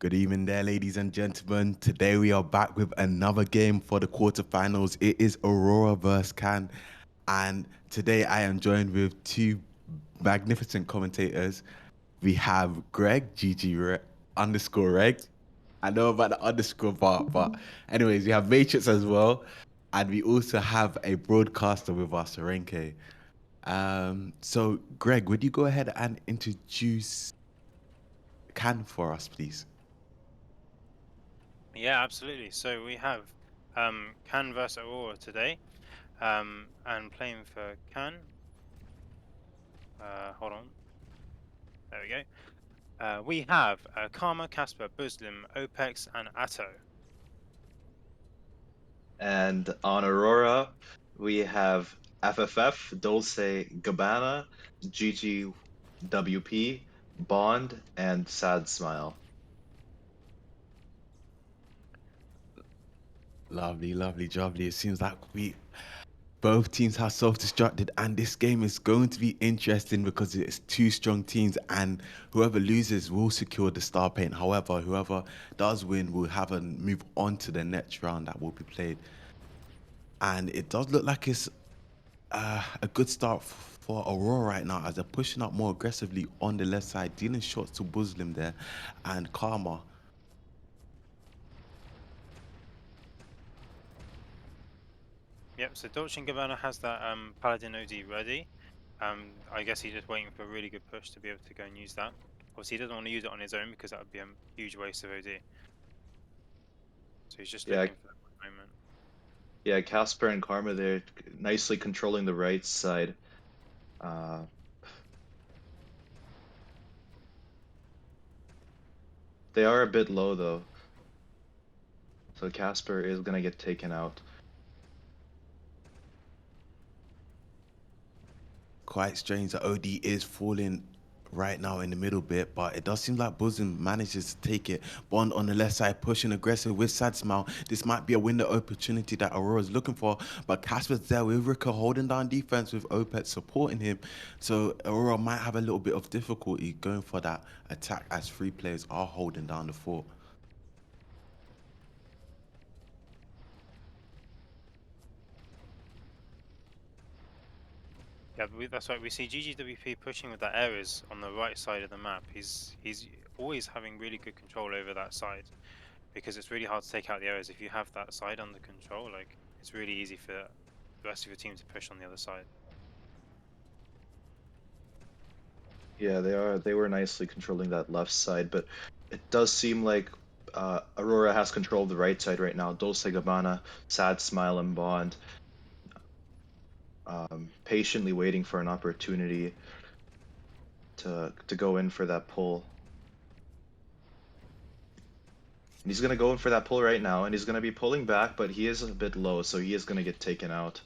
Good evening there, ladies and gentlemen. Today we are back with another game for the quarterfinals. It is Aurora versus Can. And today I am joined with two magnificent commentators. We have Greg, underscore Reg. I know about the underscore part, but anyways, we have Matrix as well. And we also have a broadcaster with us, Renke. So Greg, would you go ahead and introduce Can for us, please? Yeah, absolutely. So we have Can versus Aurora today, and playing for Can. Hold on, there we go. We have Karma, Casper, Buslim, Opex, and Atto. And on Aurora, we have FFF, Dulce Gabbana, GGWP, Bond, and Sad Smile. Lovely, lovely, lovely. It seems like we both teams have self-destructed, and this game is going to be interesting because it's two strong teams, and whoever loses will secure the star paint. However, whoever does win will have a move on to the next round that will be played. And it does look like it's a good start for Aurora right now as they're pushing up more aggressively on the left side, dealing shots to Muslim there, and Karma. Yep. So Dolce and Gabbana has that Paladin OD ready. I guess he's just waiting for a really good push to be able to go and use that. Obviously, he doesn't want to use it on his own because that would be a huge waste of OD. So he's just Yeah, looking for that moment. yeah, Casper and Karma there nicely controlling the right side. Uh, they are a bit low though, so Casper is gonna get taken out. Quite strange that OD is falling right now in the middle bit, but it does seem like Bosom manages to take it. Bond on the left side pushing aggressive with Sad Smile. This might be a window opportunity that Aurora's looking for, but Casper's there with Rika holding down defense with Opet supporting him. So Aurora might have a little bit of difficulty going for that attack as three players are holding down the fort. Yeah, but that's right. We see GGWP pushing with that Ares on the right side of the map. He's always having really good control over that side because it's really hard to take out the Ares if you have that side under control. Like it's really easy for the rest of your team to push on the other side. Yeah, they were nicely controlling that left side, but it does seem like Aurora has control of the right side right now. Dulce Gabbana, Sad Smile, and Bond patiently waiting for an opportunity to go in for that pull. And he's gonna go in for that pull right now, and he's gonna be pulling back, but he is a bit low, so he is gonna get taken out.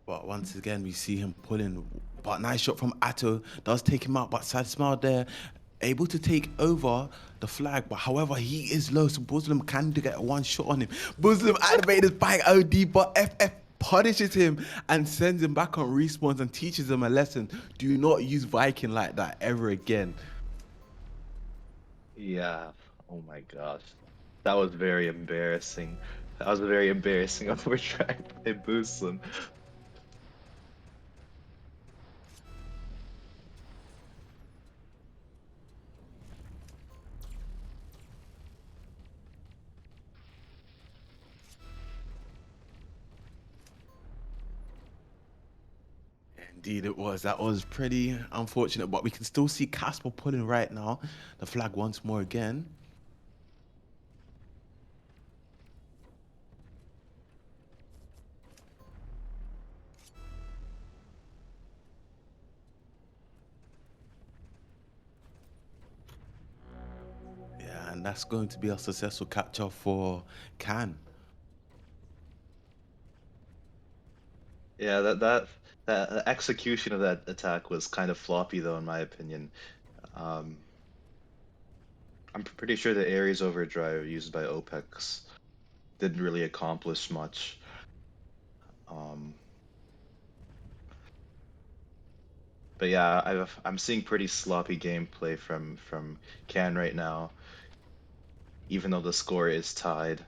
But once again, we see him pulling. But nice shot from Atto does take him out. But Sad Smile there, able to take over the flag. But however, he is low, so Muslim can get one shot on him. Muslim activated his bike OD, but FF punishes him and sends him back on respawns and teaches him a lesson. Do not use Viking like that ever again. Yeah. Oh my gosh. That was very embarrassing. That was a very embarrassing overtrack by Booslim. Indeed, it was. That was pretty unfortunate, but we can still see Casper pulling right now. The flag once more again. Yeah, and that's going to be a successful capture for Can. Yeah, that execution of that attack was kind of floppy though, in my opinion. Um, I'm pretty sure the Ares overdrive used by OPEX didn't really accomplish much. Um, But yeah, I'm seeing pretty sloppy gameplay from Can right now, even though the score is tied.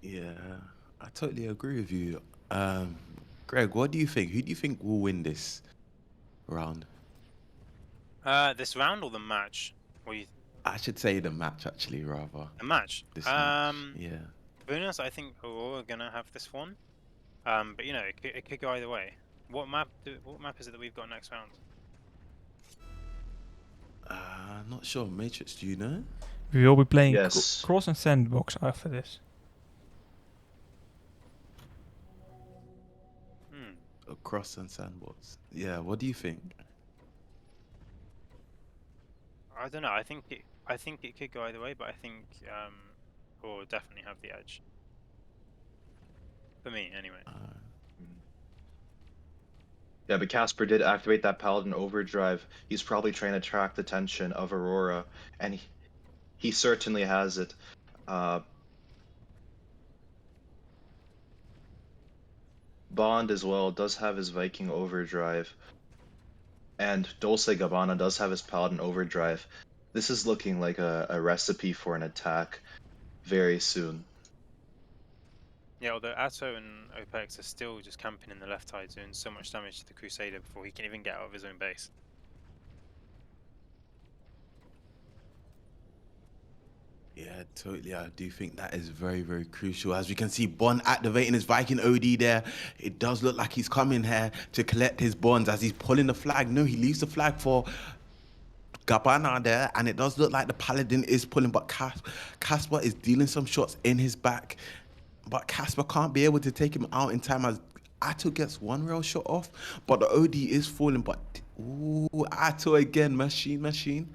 Yeah, I totally agree with you. Um, Greg, what do you think? Who do you think will win this round? This round or the match? What do you I should say the match, actually, rather. the match? This match. Yeah. To be honest, I think Aurora are gonna have this one. But you know, it could go either way. What map is it that we've got next round? Not sure. Matrix, do you know? We will be playing Yes. Cross and Sandbox after this. Hmm. Cross and Sandbox. Yeah, what do you think? I don't know. I think it could go either way, but I think Aurora definitely have the edge. For me, anyway. Yeah, but Casper did activate that Paladin Overdrive. He's probably trying to attract the attention of Aurora, and he certainly has it. Uh, Bond as well does have his Viking Overdrive, and Dulce Gabbana does have his Paladin Overdrive. This is looking like a recipe for an attack very soon. Yeah, although Atto and Opex are still just camping in the left side, doing so much damage to the Crusader before he can even get out of his own base. Yeah, totally. I do think that is very, very crucial. As we can see, Bond activating his Viking OD there. It does look like he's coming here to collect his bonds as he's pulling the flag. No, he leaves the flag for Gabbana there, and it does look like the Paladin is pulling, but Casper is dealing some shots in his back. But Casper can't be able to take him out in time as Atto gets one real shot off, but the OD is falling. But ooh, Atto again, machine.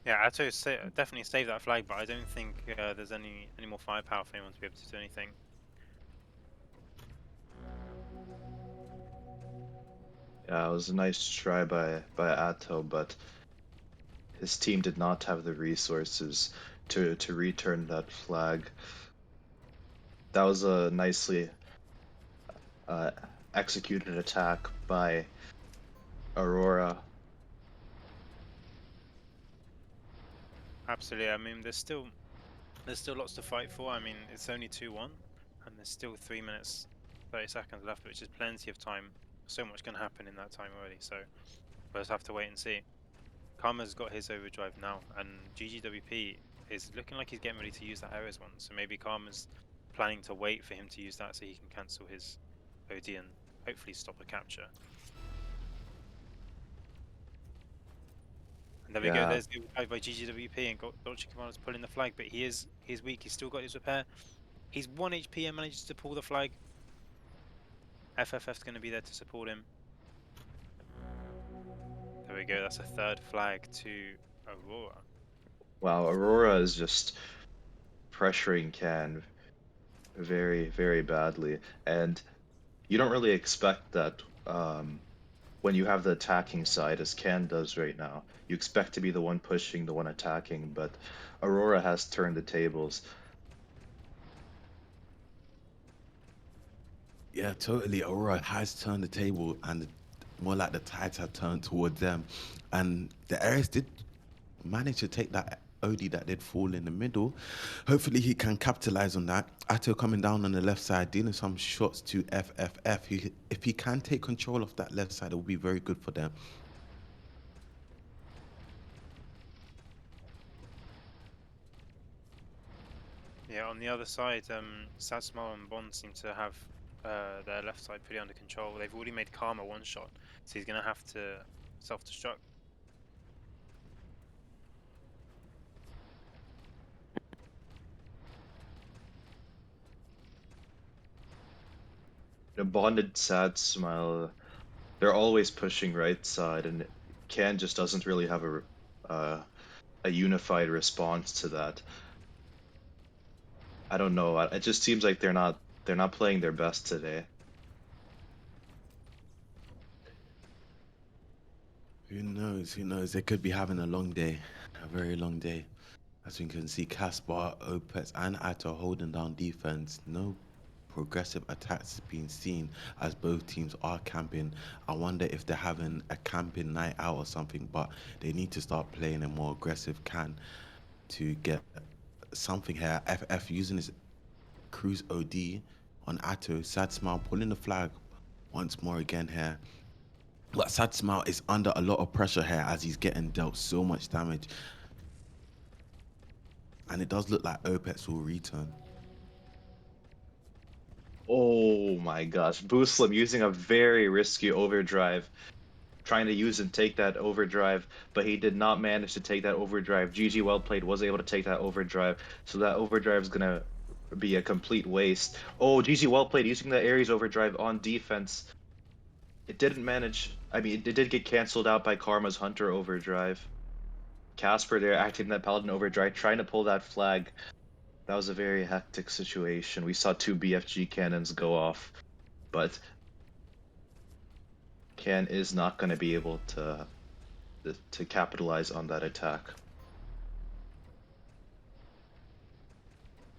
Yeah, Atto definitely saved that flag, but I don't think there's any more firepower for anyone to be able to do anything. Yeah, it was a nice try by Atto, but his team did not have the resources to return that flag. That was a nicely uh, executed attack by Aurora. Absolutely. I mean, there's still lots to fight for. I mean, it's only 2-1, and there's still 3 minutes 30 seconds left, which is plenty of time. So much can happen in that time already. So we'll just have to wait and see. Karma's got his overdrive now, and GGWP is looking like he's getting ready to use that Ares one. So maybe Karma's planning to wait for him to use that so he can cancel his OD and hopefully stop the capture. And there we go. Yeah, There's the overdrive by GGWP, and Dolce Gabbana's pulling the flag, but he's weak. He's still got his repair. He's 1 HP and manages to pull the flag. FFF's going to be there to support him. There we go. That's a third flag to Aurora. wow, Aurora is just pressuring Can very, very badly, and you don't really expect that when you have the attacking side, as Can does right now. You expect to be the one pushing, the one attacking, but Aurora has turned the tables. Yeah, totally. Aurora has turned the table, and more like the tides have turned towards them. And the Ares did manage to take that OD that did fall in the middle. Hopefully, he can capitalize on that. Atto coming down on the left side, dealing some shots to FFF. If he can take control of that left side, it will be very good for them. Yeah, on the other side, Satsuma and Bond seem to have their left side pretty under control. They've already made Karma one shot, so he's going to have to self-destruct. A bonded sad smile. They're always pushing right side, and Can just doesn't really have a unified response to that. I don't know. It just seems like they're not playing their best today. Who knows? Who knows? They could be having a long day, a very long day. As we can see, Caspar, Opez, and Atto holding down defense. No progressive attacks being seen as both teams are camping. I wonder if they're having a camping night out or something, but they need to start playing a more aggressive can to get something here. FF using his cruise OD on Atto. Sad Smile pulling the flag once more again here. But Sad Smile is under a lot of pressure here as he's getting dealt so much damage. And it does look like Opets will return. Oh my gosh, Booslim using a very risky overdrive, trying to use and take that overdrive, but he did not manage to take that overdrive. GG well played was able to take that overdrive, so that overdrive is gonna be a complete waste. Oh, GG well played using the Ares overdrive on defense. It didn't manage. I mean, it did get canceled out by Karma's Hunter overdrive. Casper there acting that Paladin overdrive, trying to pull that flag. That was a very hectic situation. We saw two BFG cannons go off, but Can is not going to be able to capitalize on that attack.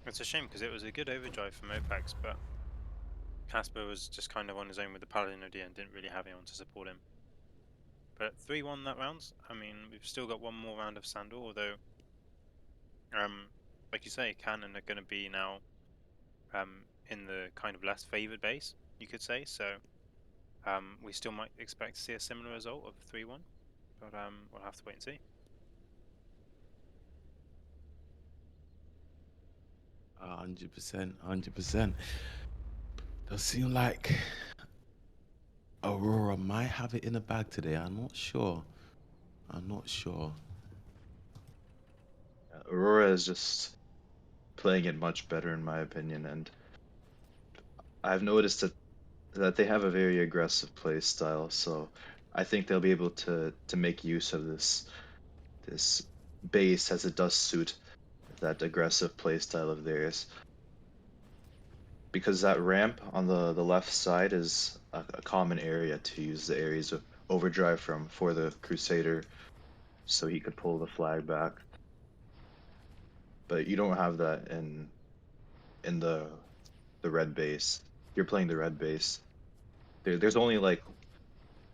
It's a shame because it was a good overdrive from Opax, but Casper was just kind of on his own with the Paladin OD and didn't really have anyone to support him. But 3-1 that round. I mean, we've still got one more round of Sandor, although, like you say, Cannon are going to be now in the kind of less favoured base, you could say. So we still might expect to see a similar result of 3-1, but we'll have to wait and see. 100%, 100%. Does seem like Aurora might have it in the bag today. I'm not sure. I'm not sure. Aurora is just playing it much better in my opinion, and I've noticed that they have a very aggressive play style, so I think they'll be able to make use of this base as it does suit that aggressive play style of theirs. Because that ramp on the left side is a common area to use the Ares overdrive from for the Crusader, so he could pull the flag back. But you don't have that in the red base. You're playing the red base. There's only like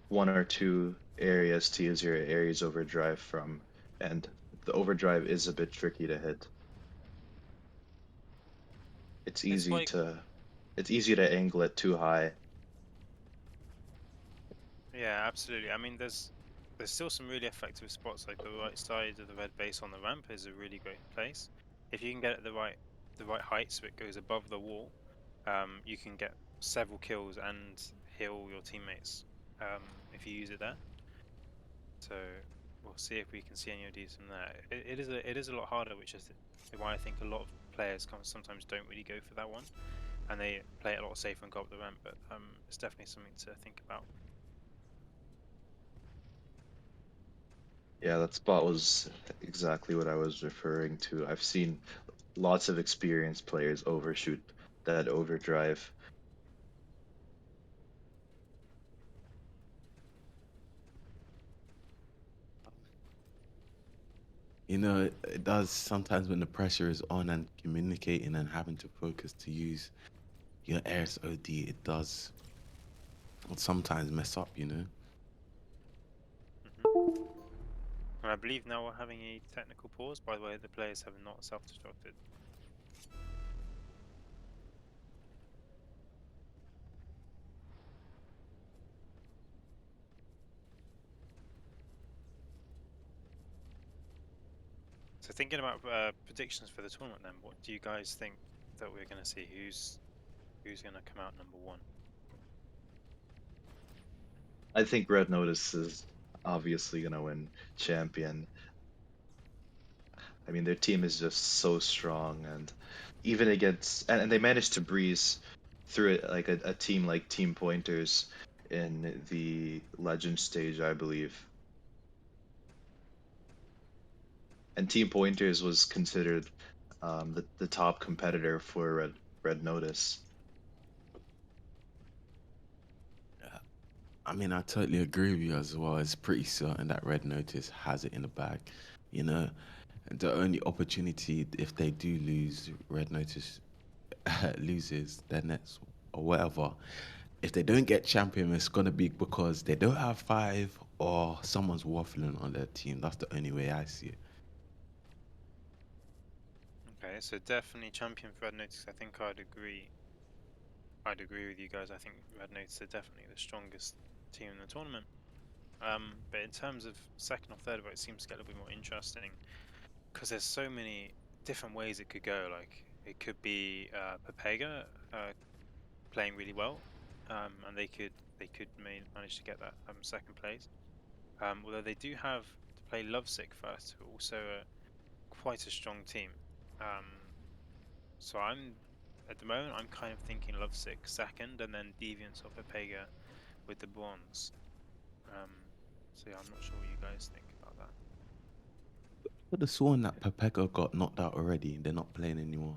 one or two areas to use your Ares overdrive from, and the overdrive is a bit tricky to hit. It's It's easy like, to angle it too high. yeah, absolutely. I mean, there's still some really effective spots, like the right side of the red base on the ramp is a really great place. If you can get it the right height so it goes above the wall, you can get several kills and heal your teammates if you use it there. So we'll see if we can see any of these from there. It is a lot harder, which is why I think a lot of players sometimes don't really go for that one, and they play it a lot safer and go up the ramp. But it's definitely something to think about. Yeah, that spot was exactly what I was referring to. I've seen lots of experienced players overshoot that overdrive. You know, it does sometimes when the pressure is on and communicating and having to focus to use your Air's OD, it does sometimes mess up, you know? And I believe now we're having a technical pause. By the way, the players have not self-destructed. So thinking about predictions for the tournament, then, what do you guys think that we're going to see? Who's going to come out number one? I think Red Notice is obviously gonna win champion. I mean, their team is just so strong, and even against and they managed to breeze through it like a team like Team Pointers in the Legend stage, I believe. And Team Pointers was considered the top competitor for Red Notice. I mean, I totally agree with you as well. It's pretty certain that Red Notice has it in the bag. You know, the only opportunity if they do lose, Red Notice loses their nets or whatever, if they don't get champion, it's gonna be because they don't have five or someone's waffling on their team. That's the only way I see it. Okay, so definitely champion for Red Notice. I think I'd agree. I'd agree with you guys. I think Red Notice are definitely the strongest team in the tournament. But in terms of second or third, where it seems to get a little bit more interesting, because there's so many different ways it could go. Like it could be Pepega playing really well, and they could manage to get that second place. Although they do have to play Lovesick first, who are also quite a strong team. Um, so at the moment I'm kind of thinking Lovesick second, and then Deviants or Pepega with the bronze. So yeah, I'm not sure what you guys think about that. But the sworn that Pepega got knocked out already. They're not playing anymore.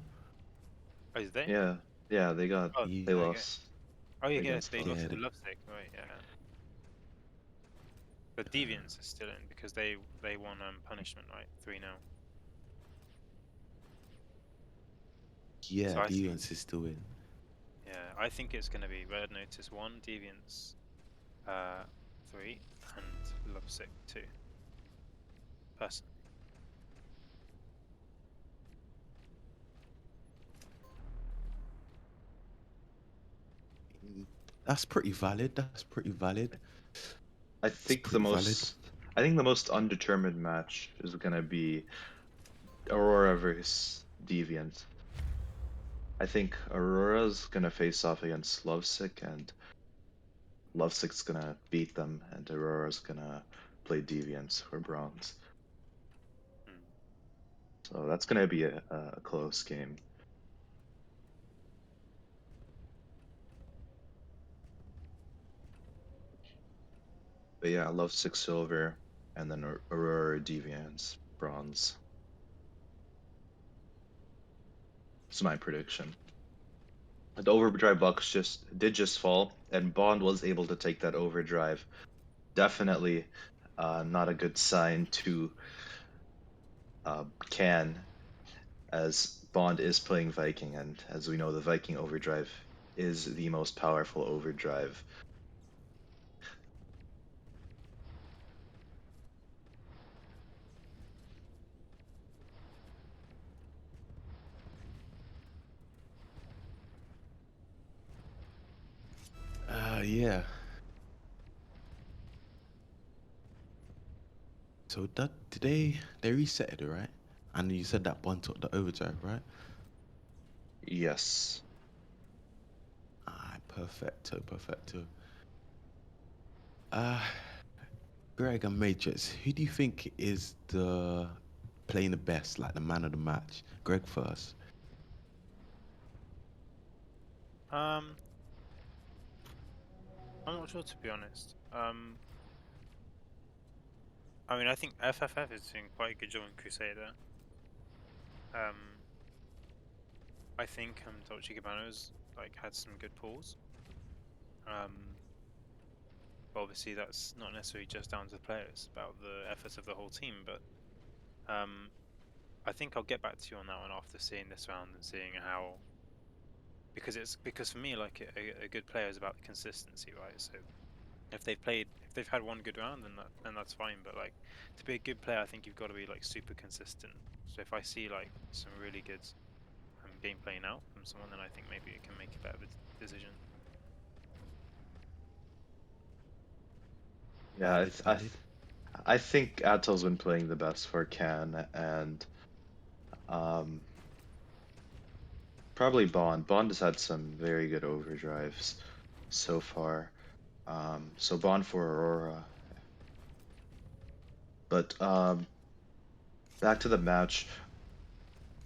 Oh, is they? Yeah, yeah, they got Oh, they Yeah, okay. lost Oh, yeah, yeah, against they Love. lost yeah, to Lovesick, right? Yeah. But Deviants is still in because they won punishment, right? 3-0. yeah. So I think, Defense is still in. yeah, I think it's going to be Red Notice 1, Deviants 3, and Lovesick 2. Personally. That's pretty valid. That's pretty valid. I It's think pretty valid. I think the most undetermined match is gonna be Aurora versus Deviant. I think Aurora's gonna face off against Lovesick, and Lovesick's gonna beat them, and Aurora's gonna play Deviants for bronze. Hmm. So that's gonna be a close game. But yeah, Lovesick silver, and then Aurora Deviants bronze. It's my prediction. The overdrive box just fall, and Bond was able to take that overdrive. Definitely not a good sign to Can, as Bond is playing Viking, and as we know, the Viking overdrive is the most powerful overdrive. Yeah. So that today they reset it, right? And you said that one took the overdrive, right? Yes. Ah, perfecto, perfecto. Uh Greg and Matrix, who do you think is the playing the best, like the man of the match? Greg first. Um, I'm not sure, to be honest. I mean, I think FFF is doing quite a good job in Crusader. Um, I think Dolce Gabbana's like had some good pulls. But obviously that's not necessarily just down to the players, about the efforts of the whole team. But I think I'll get back to you on that one after seeing this round and seeing how, because for me, like a good player is about consistency, right? So if they've had one good round, then that's fine. But like to be a good player, I think you've got to be like super consistent. So if I see like some really good gameplay now from someone, then I think maybe it can make a better decision. Yeah, Valid, valid. I think Ato's been playing the best for Can, and um, probably Bond. Bond has had some very good overdrives so far. So Bond for Aurora. But back to the match.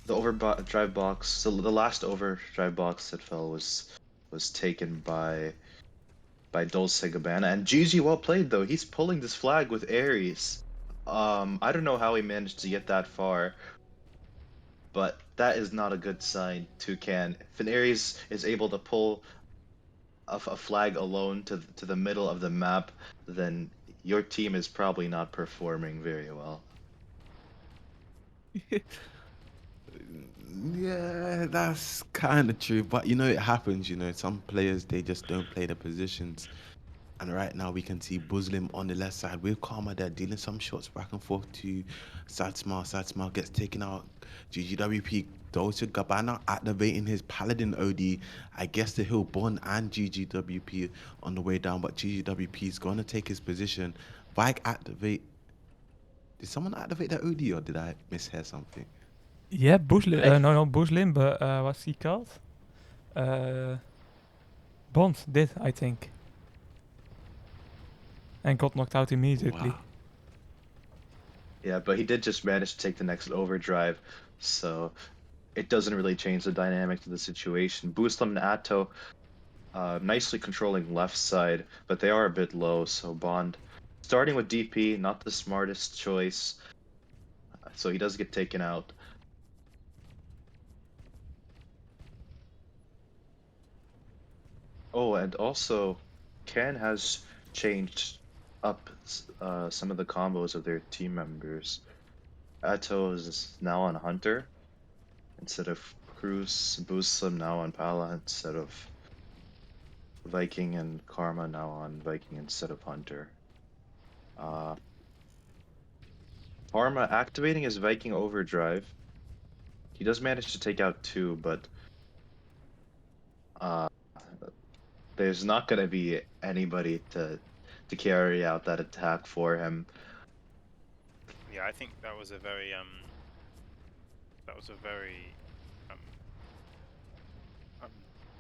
The overdrive box. So the last overdrive box that fell was taken by Dulce Gabbana. And GG, well played though. He's pulling this flag with Ares. I don't know how he managed to get that far, but that is not a good sign to Can. If an Ares is able to pull a flag alone to the middle of the map, then your team is probably not performing very well. Yeah, that's kind of true. But you know, it happens. You know, some players they just don't play the positions. And right now we can see Muslim on the left side with Karma there dealing some shots back and forth to Sad Smile. Sad Smile gets taken out. GGWP goes to Gabbana activating his Paladin OD. I guess the Hill Bond and GGWP on the way down, but GGWP is going to take his position. Vike activate. Did someone activate that OD or did I mishear something? Yeah, Buslim. I No, not Buslim, but what's he called? Bond did, I think. And got knocked out immediately. Wow. Yeah, but he did just manage to take the next overdrive, so it doesn't really change the dynamic of the situation. Buslam and Atto nicely controlling left side, but they are a bit low, so Bond starting with DP, not the smartest choice, so he does get taken out. Oh, and also, Can has changed up some of the combos of their team members. Atto is now on Hunter instead of Cruz, Buslam now on Pala instead of Viking, and Karma now on Viking instead of Hunter. Uh, Karma activating his Viking overdrive. He does manage to take out two, but uh, there's not going to be anybody to carry out that attack for him. Yeah, I think that was a very um, I'm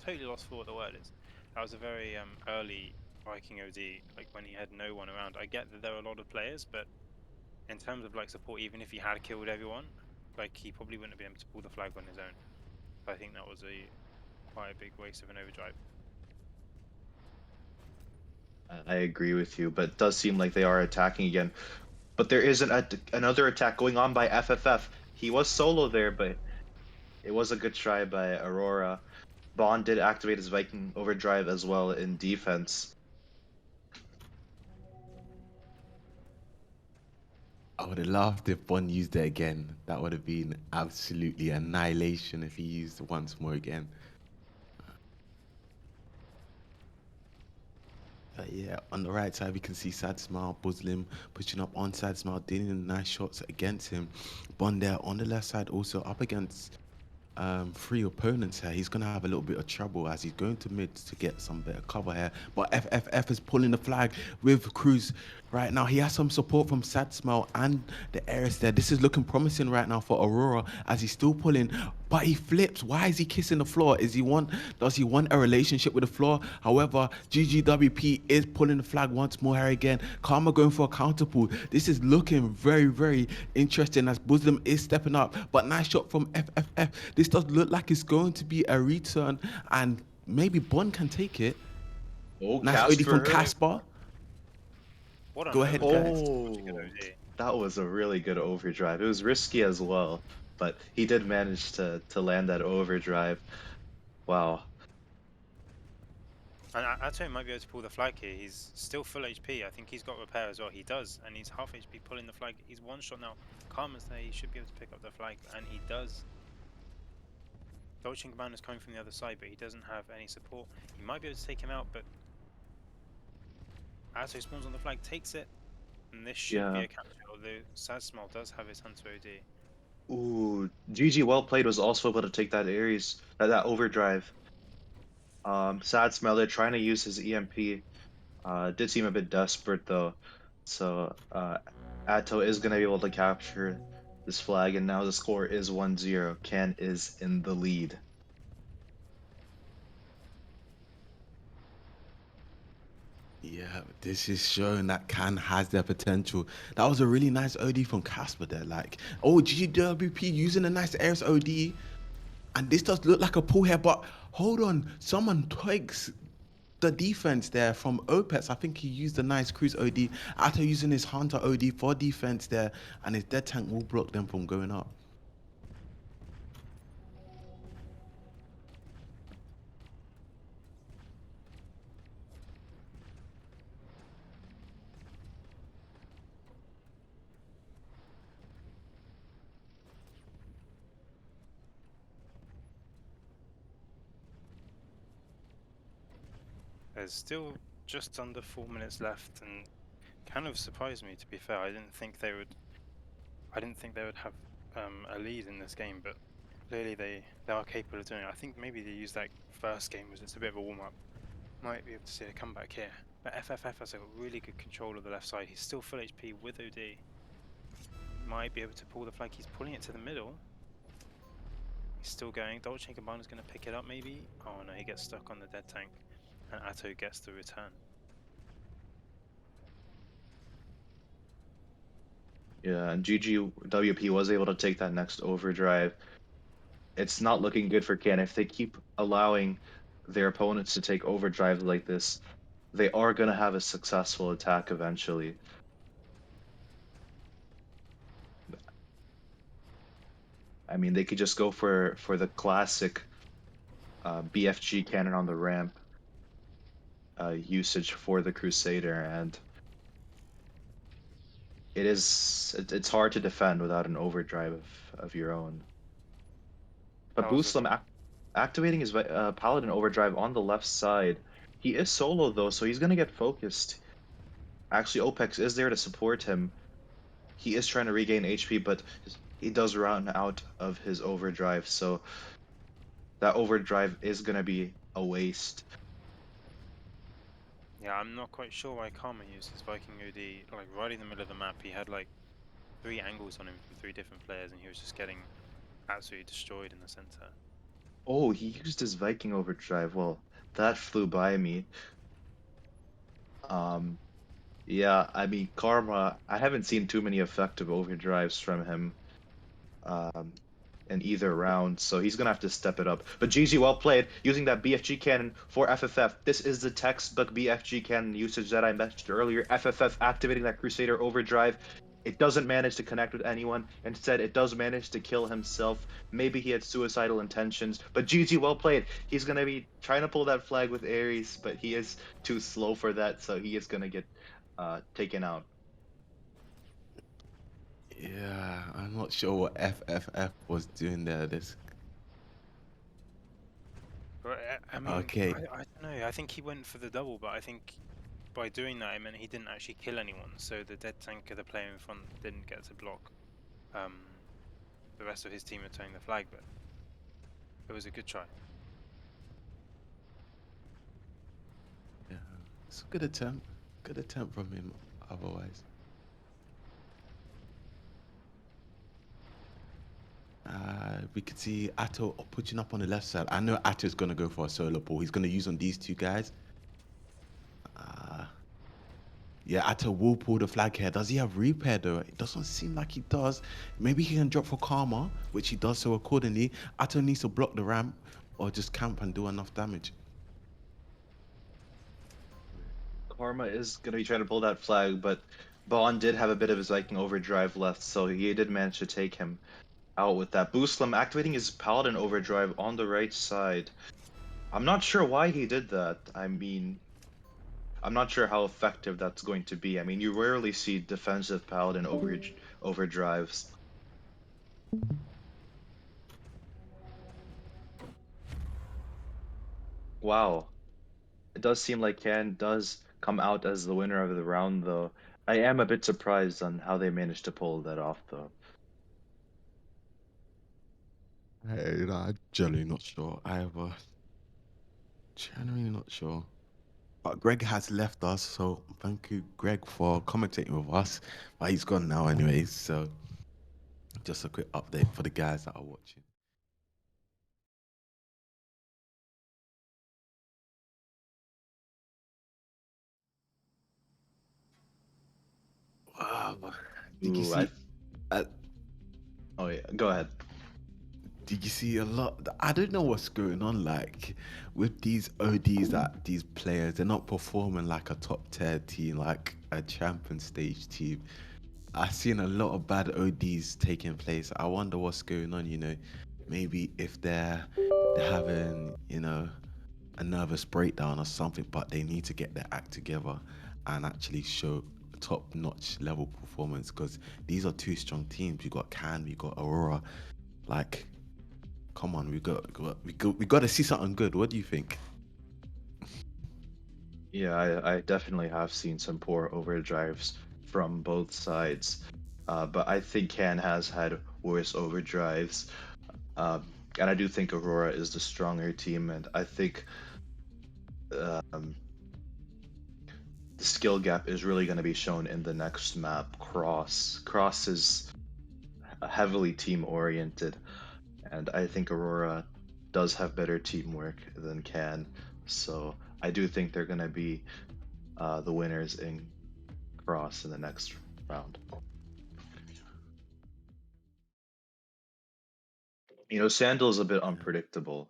totally lost for what the word is. That was a very early Viking OD, like when he had no one around. I get that there are a lot of players, but in terms of like support, even if he had killed everyone, like he probably wouldn't have been able to pull the flag on his own. So I think that was quite a big waste of an overdrive. I agree with you, but it does seem like they are attacking again. But there is another attack going on by FFF. He was solo there, but it was a good try by Aurora. Bond did activate his Viking overdrive as well in defense. I would have laughed if Bond used it again. That would have been absolutely annihilation if he used it once more again. Yeah, on the right side we can see Sad Smile, Muslim pushing up on Sad Smile, dealing nice shots against him. Bond there on the left side also up against three opponents here. He's gonna have a little bit of trouble as he's going to mid to get some better cover here. But FFF is pulling the flag with Cruz right now. He has some support from Sad Smile and the Ares there. This is looking promising right now for Aurora as he's still pulling, but he flips. Why is he kissing the floor? Does he want a relationship with the floor? However, GGWP is pulling the flag once more here again. Karma going for a counter pull. This is looking very, very interesting as Muslim is stepping up, but nice shot from FFF. This does look like it's going to be a return and maybe Bond can take it. Oh, Nice OD from Casper. Casper. What an Go ahead, overdrive! guys. Such a good Oh, OD. that was a really good overdrive. It was risky as well, but he did manage to land that overdrive. Wow. And Atto might be able to pull the flag here. He's still full HP. I think he's got repair as well. He does, and he's half HP pulling the flag. He's one shot now. Karma's there. He should be able to pick up the flag, and he does. Dolce & Gabbana's coming from the other side, but he doesn't have any support. He might be able to take him out, but Atto spawns on the flag, takes it, and this should be Yeah. a capture. Although Sazmal does have his Hunter OD. Ooh, GG well played was also able to take that Ares, that overdrive. Sad Smeller trying to use his EMP. Did seem a bit desperate though. So Atto is gonna be able to capture this flag, and now the score is 1-0. Can is in the lead. Yeah, this is showing that Can has their potential. That was a really nice OD from Casper there. Like, oh, GGWP using a nice Ares OD. And this does look like a pull here, but hold on. Someone takes the defense there from Opets. I think he used a nice Cruise OD. After using his Hunter OD for defense there, and his dead tank will block them from going up. There's still just under 4 minutes left, and kind of surprised me, to be fair. I didn't think they would have a lead in this game, but clearly they are capable of doing it. I think maybe they used that first game as it's a bit of a warm up. Might be able to see a comeback here. But FFF has a really good control of the left side. He's still full HP with OD. Might be able to pull the flag. He's pulling it to the middle. He's still going. Dolce & Gabbana's going to pick it up maybe. Oh no, he gets stuck on the dead tank. And Atto gets the return. Yeah, and GGWP was able to take that next overdrive. It's not looking good for Can. If they keep allowing their opponents to take overdrives like this, they are going to have a successful attack eventually. I mean, they could just go for the classic BFG cannon on the ramp usage for the Crusader, and it's hard to defend without an overdrive of your own. But That was Booslam activating his Paladin overdrive on the left side. He is solo though, so he's gonna get focused. Actually, OPEX is there to support him. He is trying to regain HP, but he does run out of his overdrive, so that overdrive is gonna be a waste. Yeah, I'm not quite sure why Karma used his Viking OD like right in the middle of the map. He had like 3 angles on him from 3 different players, and he was just getting absolutely destroyed in the center. Oh, he used his Viking overdrive. Well, that flew by me. Yeah, I mean, Karma, I haven't seen too many effective overdrives from him in either round, so he's gonna have to step it up. But GG, well played, using that BFG cannon for FFF. This is the textbook BFG cannon usage that I mentioned earlier. FFF activating that Crusader overdrive. It doesn't manage to connect with anyone. Instead, it does manage to kill himself. Maybe he had suicidal intentions, but GG, well played. He's gonna be trying to pull that flag with Ares, but he is too slow for that, so he is gonna get taken out. Yeah, I'm not sure what FFF was doing there. This But I mean, okay. I don't know. I think he went for the double, but I think by doing that, it meant he didn't actually kill anyone. So the dead tank of the player in front didn't get to block the rest of his team returning the flag. But it was a good try. Yeah, it's a good attempt. Good attempt from him. Otherwise, we could see Atto pushing up on the left side. I know Atto's gonna go for a solo pull. He's gonna use on these 2 guys. Yeah, Atto will pull the flag here. Does he have repair though? It doesn't seem like he does. Maybe he can drop for Karma, which he does so accordingly. Atto needs to block the ramp or just camp and do enough damage. Karma is going to be trying to pull that flag, but Bond did have a bit of his Viking overdrive left, so he did manage to take him out with that. Booslam activating his Paladin overdrive on the right side. I'm not sure why he did that. I mean, I'm not sure how effective that's going to be. I mean, you rarely see defensive Paladin overdrives. Wow. It does seem like Can does come out as the winner of the round, though. I am a bit surprised on how they managed to pull that off, though. Hey, I'm generally not sure either. Genuinely not sure. But Greg has left us, so thank you, Greg, for commentating with us. But he's gone now, anyways. So just a quick update for the guys that are watching. Wow. Did you Ooh, see? Uh, oh yeah, go ahead. did you see a lot? I don't know what's going on. Like with these ODs, that these players, they're not performing like a top tier team, like a champion stage team. I've seen a lot of bad ODs taking place. I wonder what's going on. Maybe if they're having a nervous breakdown or something, but they need to get their act together and actually show top-notch level performance, because these are 2 strong teams. We got Can, we got Aurora. Like, come on, we got to see something good. What do you think? Yeah, I definitely have seen some poor overdrives from both sides. But I think Can has had worse overdrives. And I do think Aurora is the stronger team, and I think um, the skill gap is really going to be shown in the next map, Cross. Cross is heavily team oriented, and I think Aurora does have better teamwork than Can. So I do think they're going to be the winners in Cross in the next round. You know, Sandal's a bit unpredictable.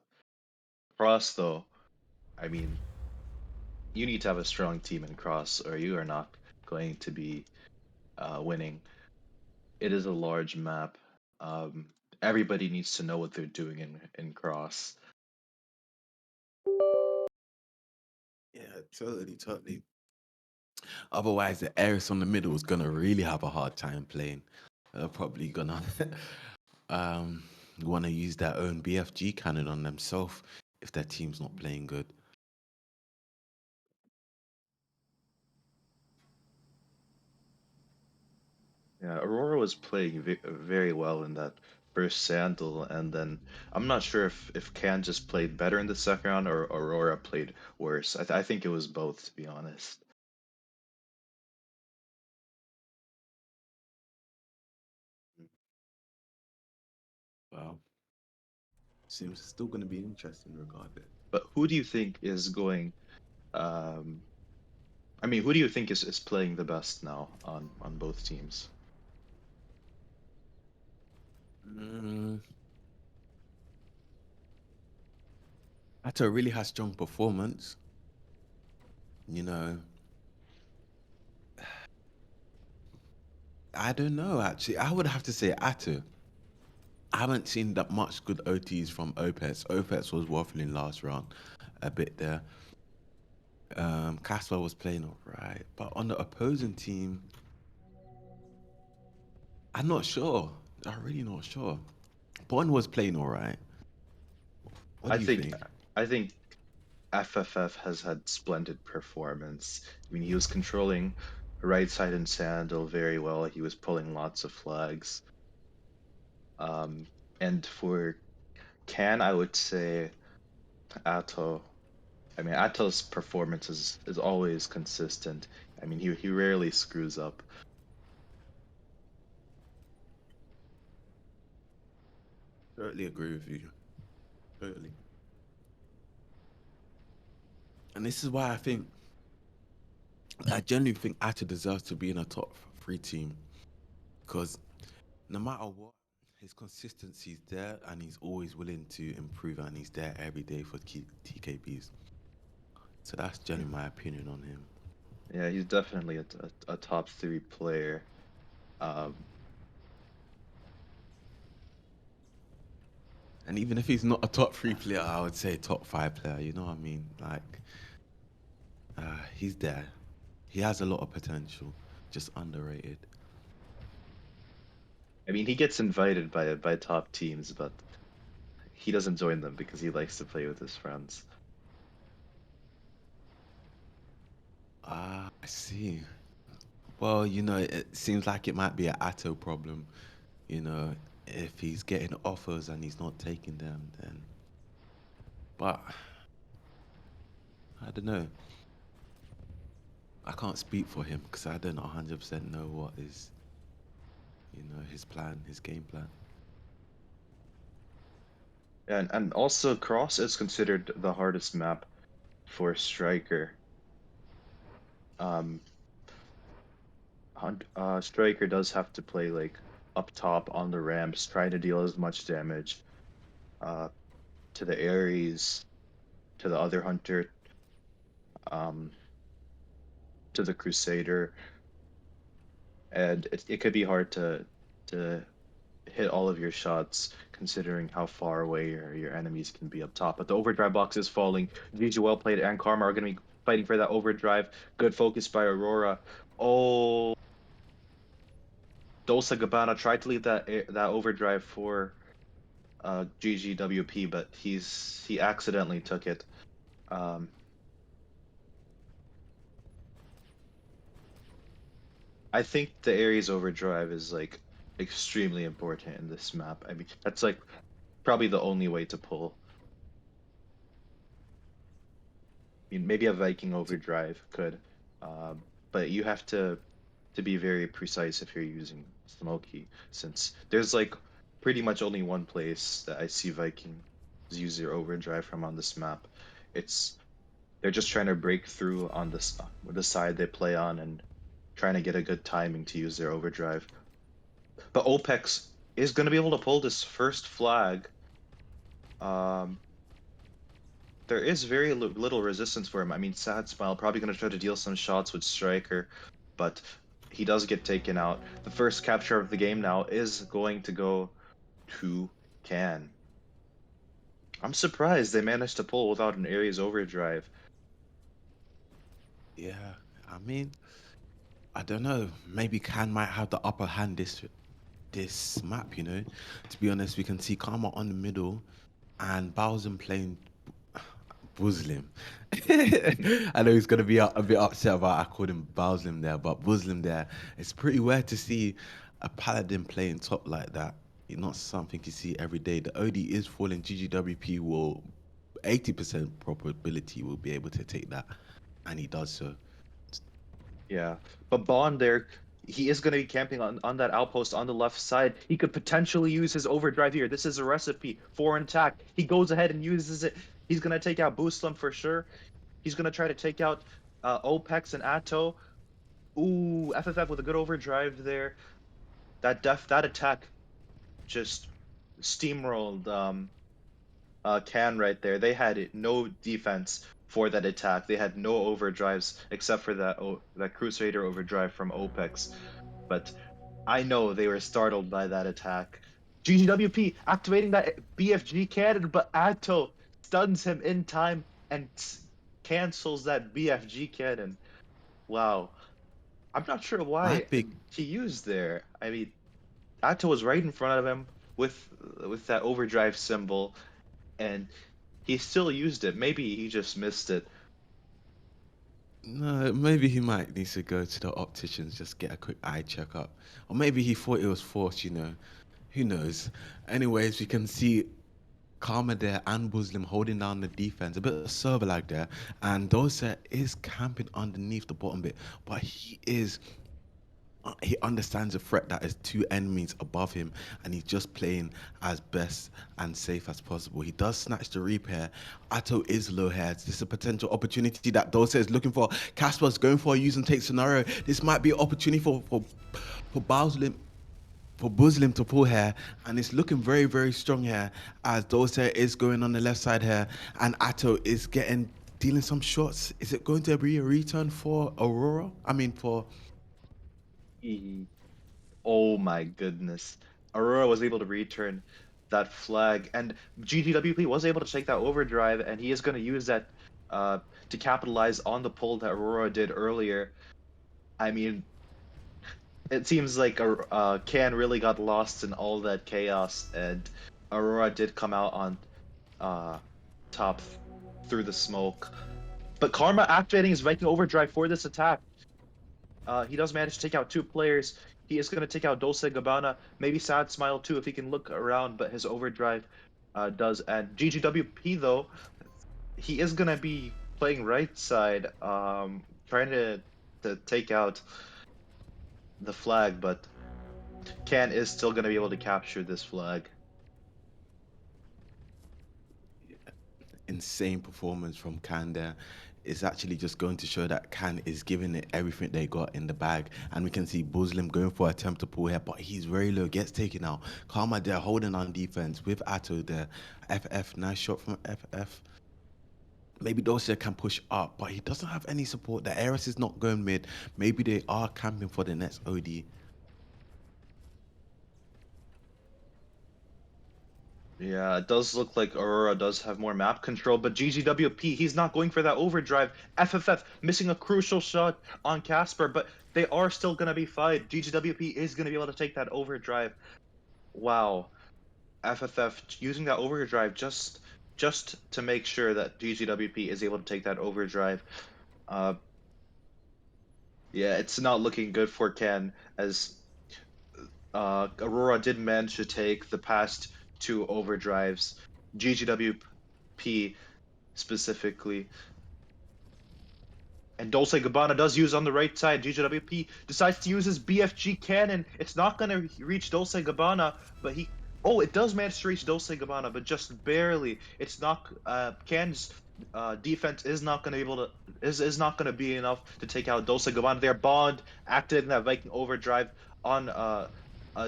Cross, though, I mean, you need to have a strong team in Cross, or you are not going to be winning. It is a large map. Um, Everybody needs to know what they're doing in Cross. Yeah, totally, totally. Otherwise, the Ares on the middle is gonna really have a hard time playing. They're probably gonna um want to use their own BFG cannon on themselves if their team's not playing good. Yeah, Aurora was playing very well in that first Sandal, and then I'm not sure if Can just played better in the second round or Aurora played worse. I think it was both, to be honest. Well, seems still gonna be interesting regardless. But who do you think is going? Um, I mean, who do you think is playing the best now on both teams? Mm, Ato really has strong performance. You know, I don't know actually. I would have to say Ato. I haven't seen that much good OTs from Opets. Opets was waffling last round a bit there. Casper was playing alright, but on the opposing team, I'm not sure. I'm really not sure. Bond was playing alright. What I do you think think? I think FFF has had splendid performance. I mean, he was controlling right side and Sandal very well. He was pulling lots of flags. Um, and for Can, I would say Atto. I mean, Atto's performance is always consistent. I mean, he rarely screws up. Totally agree with you. Totally. And this is why I genuinely think Atta deserves to be in a top three team. Because no matter what, his consistency is there and he's always willing to improve and he's there every day for TKBs. So that's generally my opinion on him. Yeah, he's definitely a top three player. Um, And even if he's not a top three player, I would say top five player. You know what I mean? Like, he's there. He has a lot of potential, just underrated. I mean, he gets invited by top teams, but he doesn't join them because he likes to play with his friends. Ah, I see. Well, it seems like it might be an Atto problem. You know, if he's getting offers and he's not taking them, then. But I don't know. I can't speak for him because I don't 100% know what is, his plan, his game plan. And also Cross is considered the hardest map for Striker. Um, Striker does have to play like up top on the ramps, trying to deal as much damage uh, to the Ares, to the other hunter, um, to the Crusader, and it could be hard to hit all of your shots considering how far away your enemies can be up top. But the overdrive box is falling. GG well played and Karma are going to be fighting for that overdrive. Good focus by Aurora. Oh, Dolce Gabbana tried to leave that overdrive for GGWP, but he accidentally took it. Um, I think the Ares overdrive is like extremely important in this map. I mean, that's like probably the only way to pull. I mean, maybe a Viking overdrive could, but you have to be very precise if you're using Smoky, since there's like pretty much only one place that I see Vikings use their overdrive from on this map. It's they're just trying to break through on the side they play on and trying to get a good timing to use their overdrive. But OPEX is going to be able to pull this first flag. Um, there is very little resistance for him. I mean, Sad Smile probably going to try to deal some shots with Striker, but he does get taken out. The first capture of the game now is going to go to Can. I'm surprised they managed to pull without an Ares overdrive. Yeah, I mean, I don't know. Maybe Can might have the upper hand this map. You know, to be honest, we can see Karma on the middle, and Bowsen playing Muslim. I know he's gonna be a bit upset about I called him Muslim there, but Muslim there. It's pretty rare to see a paladin playing top like that. It's not something you see every day. The OD is falling. GGWP will 80% probability will be able to take that, and he does so. Yeah, but Bond there, he is going to be camping on that outpost on the left side. He could potentially use his overdrive here. This is a recipe for an attack. He goes ahead and uses it. He's going to take out Boostlum for sure. He's going to try to take out OPEX and Atto. Ooh, FFF with a good overdrive there. That attack just steamrolled Can right there. They had no defense for that attack. They had no overdrives except for that Crusader overdrive from OPEX. But I know they were startled by that attack. GGWP activating that BFG cannon, but Atto stuns him in time and cancels that BFG cannon. Wow. I'm not sure My why big he used there. I mean, Atto was right in front of him with that overdrive symbol, and he still used it. Maybe he just missed it. No, maybe he might need to go to the opticians, just get a quick eye checkup. Or maybe he thought it was forced, you know. Who knows? Anyways, we can see Karma there and Muslim holding down the defense. A bit of server lag there. And Dosa is camping underneath the bottom bit. But he understands the threat that is two enemies above him, and he's just playing as best and safe as possible. He does snatch the repair. Atto is low heads. This is a potential opportunity that Dosa is looking for. Casper's going for a use and take scenario. This might be an opportunity for Bowslim for Muslim to pull here, and it's looking very, very strong here as Dosa is going on the left side here, and Atto is dealing some shots. Is it going to be a return for Aurora? I mean, for Oh my goodness. Aurora was able to return that flag, and GGWP was able to take that overdrive, and he is going to use that to capitalize on the pull that Aurora did earlier. I mean, it seems like Can really got lost in all that chaos, and Aurora did come out on top through the smoke. But Karma activating his Viking overdrive for this attack. He does manage to take out two players. He is going to take out Dulce Gabbana, maybe Sad Smile too if he can look around, but his overdrive does. And GGWP though, he is going to be playing right side, trying to take out the flag, but Can is still going to be able to capture this flag. insane performance from Can there. It's actually just going to show that Can is giving it everything they got in the bag. And we can see Muslim going for an attempt to pull here, but he's very low, gets taken out. Karma there holding on defense with Atto there. FF, nice shot from FF. Maybe Dosia can push up, but he doesn't have any support. The Ares is not going mid. Maybe they are camping for the next OD. Yeah, it does look like Aurora does have more map control, but GGWP, he's not going for that overdrive. FFF missing a crucial shot on Casper, but they are still going to be fine. GGWP is going to be able to take that overdrive. Wow. FFF using that overdrive just to make sure that GGWP is able to take that overdrive. Yeah, it's not looking good for Ken as Aurora did manage to take the past two overdrives, GGWP specifically. And Dulce Gabbana does use on the right side. GGWP decides to use his BFG cannon. It's not going to reach Dulce Gabbana, but he. Oh, it does manage to reach Dulce Gabbana, but just barely. It's not. Can's defense is not going to be able to. Is not going to be enough to take out Dulce Gabbana. Their bond acted in that Viking overdrive on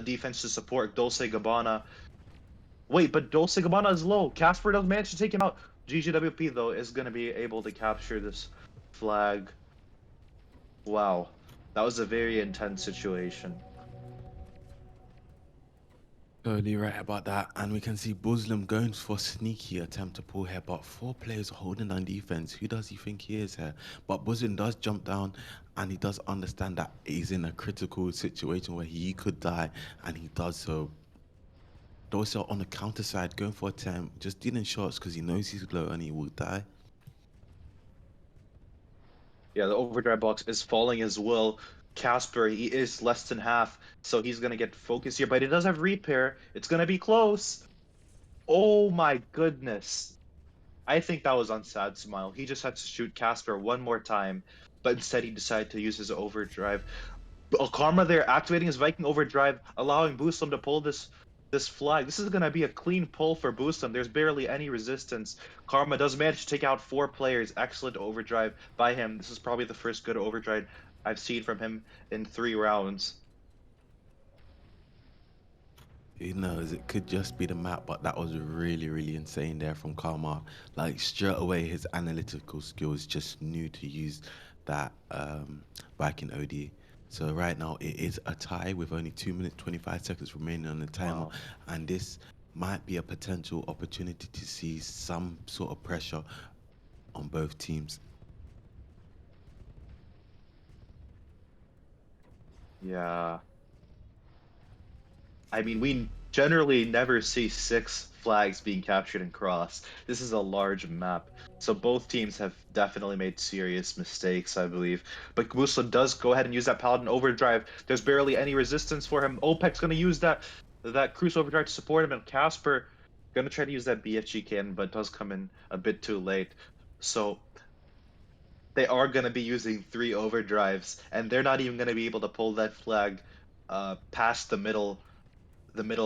defense to support Dulce Gabbana. Wait, but Dulce Gabbana is low. Casper does manage to take him out. GGWP though is going to be able to capture this flag. Wow, that was a very intense situation. Totally right about that. And we can see Muslim going for sneaky attempt to pull here, but four players holding on defense. Who does he think he is here? But Muslim does jump down and he does understand that he's in a critical situation where he could die, and he does so. Also on the counter side, going for attempt, just dealing shots because he knows he's low and he will die. Yeah, the overdrive box is falling as well. Casper, he is less than half, so he's gonna get focus here, but he does have repair. It's gonna be close. Oh my goodness. I think that was on Sad Smile. He just had to shoot Casper one more time, but instead he decided to use his overdrive. Karma there activating his Viking overdrive, allowing Boostum to pull this flag. This is gonna be a clean pull for Boostum. There's barely any resistance. Karma does manage to take out four players. Excellent overdrive by him. This is probably the first good overdrive I've seen from him in 3 rounds. Who knows? It could just be the map, but that was really, really insane there from Karma. Like straight away, his analytical skills just knew to use that Viking OD. So right now it is a tie with only 2 minutes 25 seconds remaining on the timer, Wow. and this might be a potential opportunity to see some sort of pressure on both teams. Yeah. I mean, we generally never see 6 flags being captured in cross. This is a large map, so both teams have definitely made serious mistakes, I believe. But Muslim does go ahead and use that Paladin overdrive. There's barely any resistance for him. OPEC's gonna use that Cruise overdrive to support him, and Casper gonna try to use that BFG cannon, but does come in a bit too late. So they are gonna be using 3 overdrives, and they're not even gonna be able to pull that flag past the middle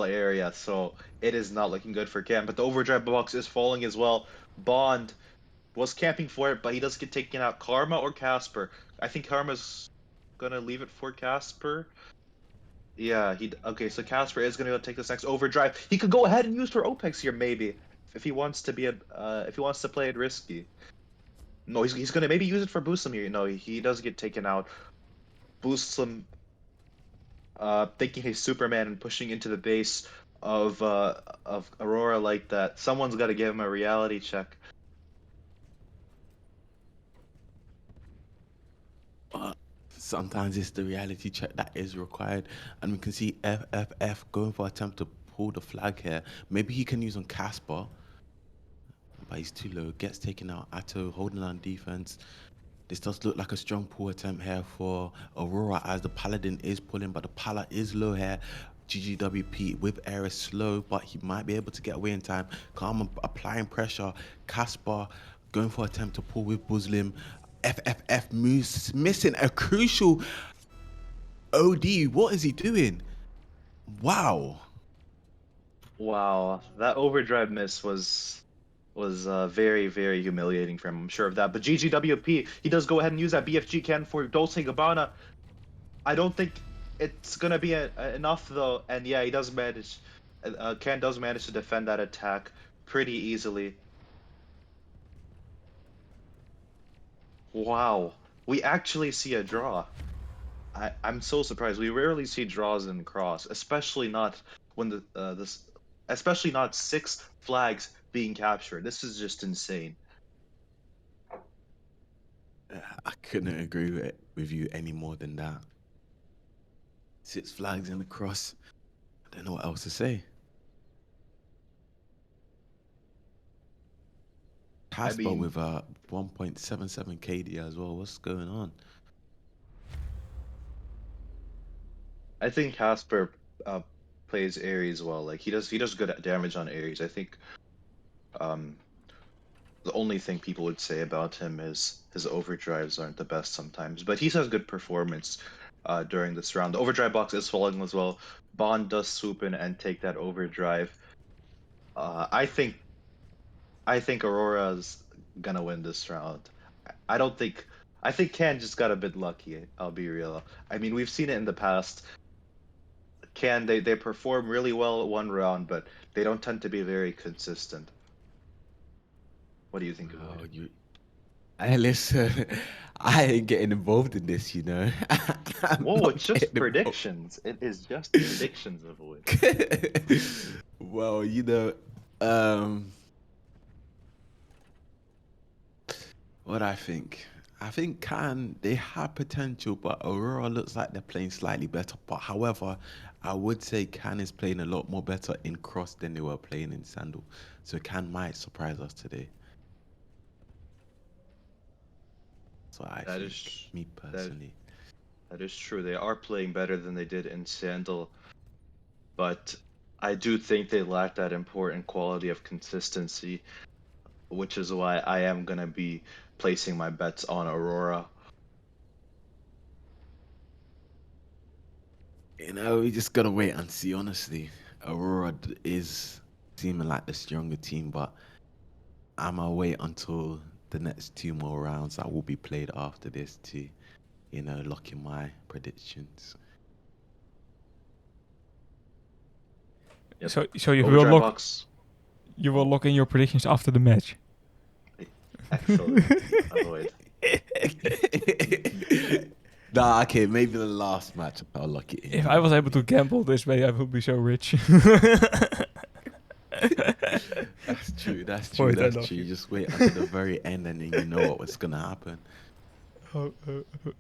area, so it is not looking good for Cam. But the overdrive box is falling as well. Bond was camping for it, but he does get taken out. Karma or Casper? I think Karma's gonna leave it for Casper. Yeah, okay. So Casper is gonna go take this next overdrive. He could go ahead and use for OPEX here, maybe, if he wants to if he wants to play it risky. No, he's gonna maybe use it for Boostum here. No, he does get taken out. Boostum thinking he's Superman and pushing into the base of Aurora like that. Someone's got to give him a reality check. But sometimes it's the reality check that is required, and we can see FFF going for attempt to pull the flag here. Maybe he can use on Casper, but he's too low. Gets taken out. Atto holding on defense. This does look like a strong pull attempt here for Aurora, as the Paladin is pulling, but the Pala is low here. GGWP with Ares slow, but he might be able to get away in time. Karma applying pressure. Casper going for attempt to pull with Muslim. FFF moves, missing a crucial OD. What is he doing? Wow. Wow, that overdrive miss was very, very humiliating for him. I'm sure of that. But GGWP, he does go ahead and use that BFG can for Dulce Gabbana. I don't think it's gonna be enough though. And yeah, he does manage. Ken does manage to defend that attack pretty easily. Wow, we actually see a draw. I'm so surprised. We rarely see draws in cross, especially not when especially not 6 flags being captured. This is just insane. I couldn't agree with you any more than that. 6 flags in the cross. I don't know what else to say. Casper mean, with a 1.77 KD as well. What's going on? I think Casper plays Ares well. Like he does good damage on Ares. I think um the only thing people would say about him is his overdrives aren't the best sometimes, but he has good performance during this round. The overdrive box is falling as well. Bond does swoop in and take that overdrive. I think Aurora's gonna win this round. I don't think I think Can just got a bit lucky, I'll be real. I mean, we've seen it in the past. Can they perform really well at one round, but they don't tend to be very consistent. What do you think, Oh, Avoid? hey, listen, I ain't getting involved in this, you know. I'm Whoa, not it's just getting involved. predictions. It is just predictions, Avoid. Well, um, what I think. I think they have potential, but Aurora looks like they're playing slightly better. But however, I would say Can is playing a lot more better in cross than they were playing in Sandal. So Can might surprise us today. So I That think, is me that personally. that is true. They are playing better than they did in Sandal, but I do think they lack that important quality of consistency, which is why I am gonna be placing my bets on Aurora. We just gotta wait and see. Honestly, Aurora is seeming like the stronger team, but I'ma wait until the next two more rounds that will be played after this to, lock in my predictions. Yep. So Overdrive box. you will Oh, lock in your predictions after the match. excellent. Avoid. Nah, okay, maybe the last match I'll lock it in. If I was able to gamble this way, I would be so rich. That's true. That's true. Boyd, I That's love true. you. You just wait until the very end, and then you know what's gonna happen.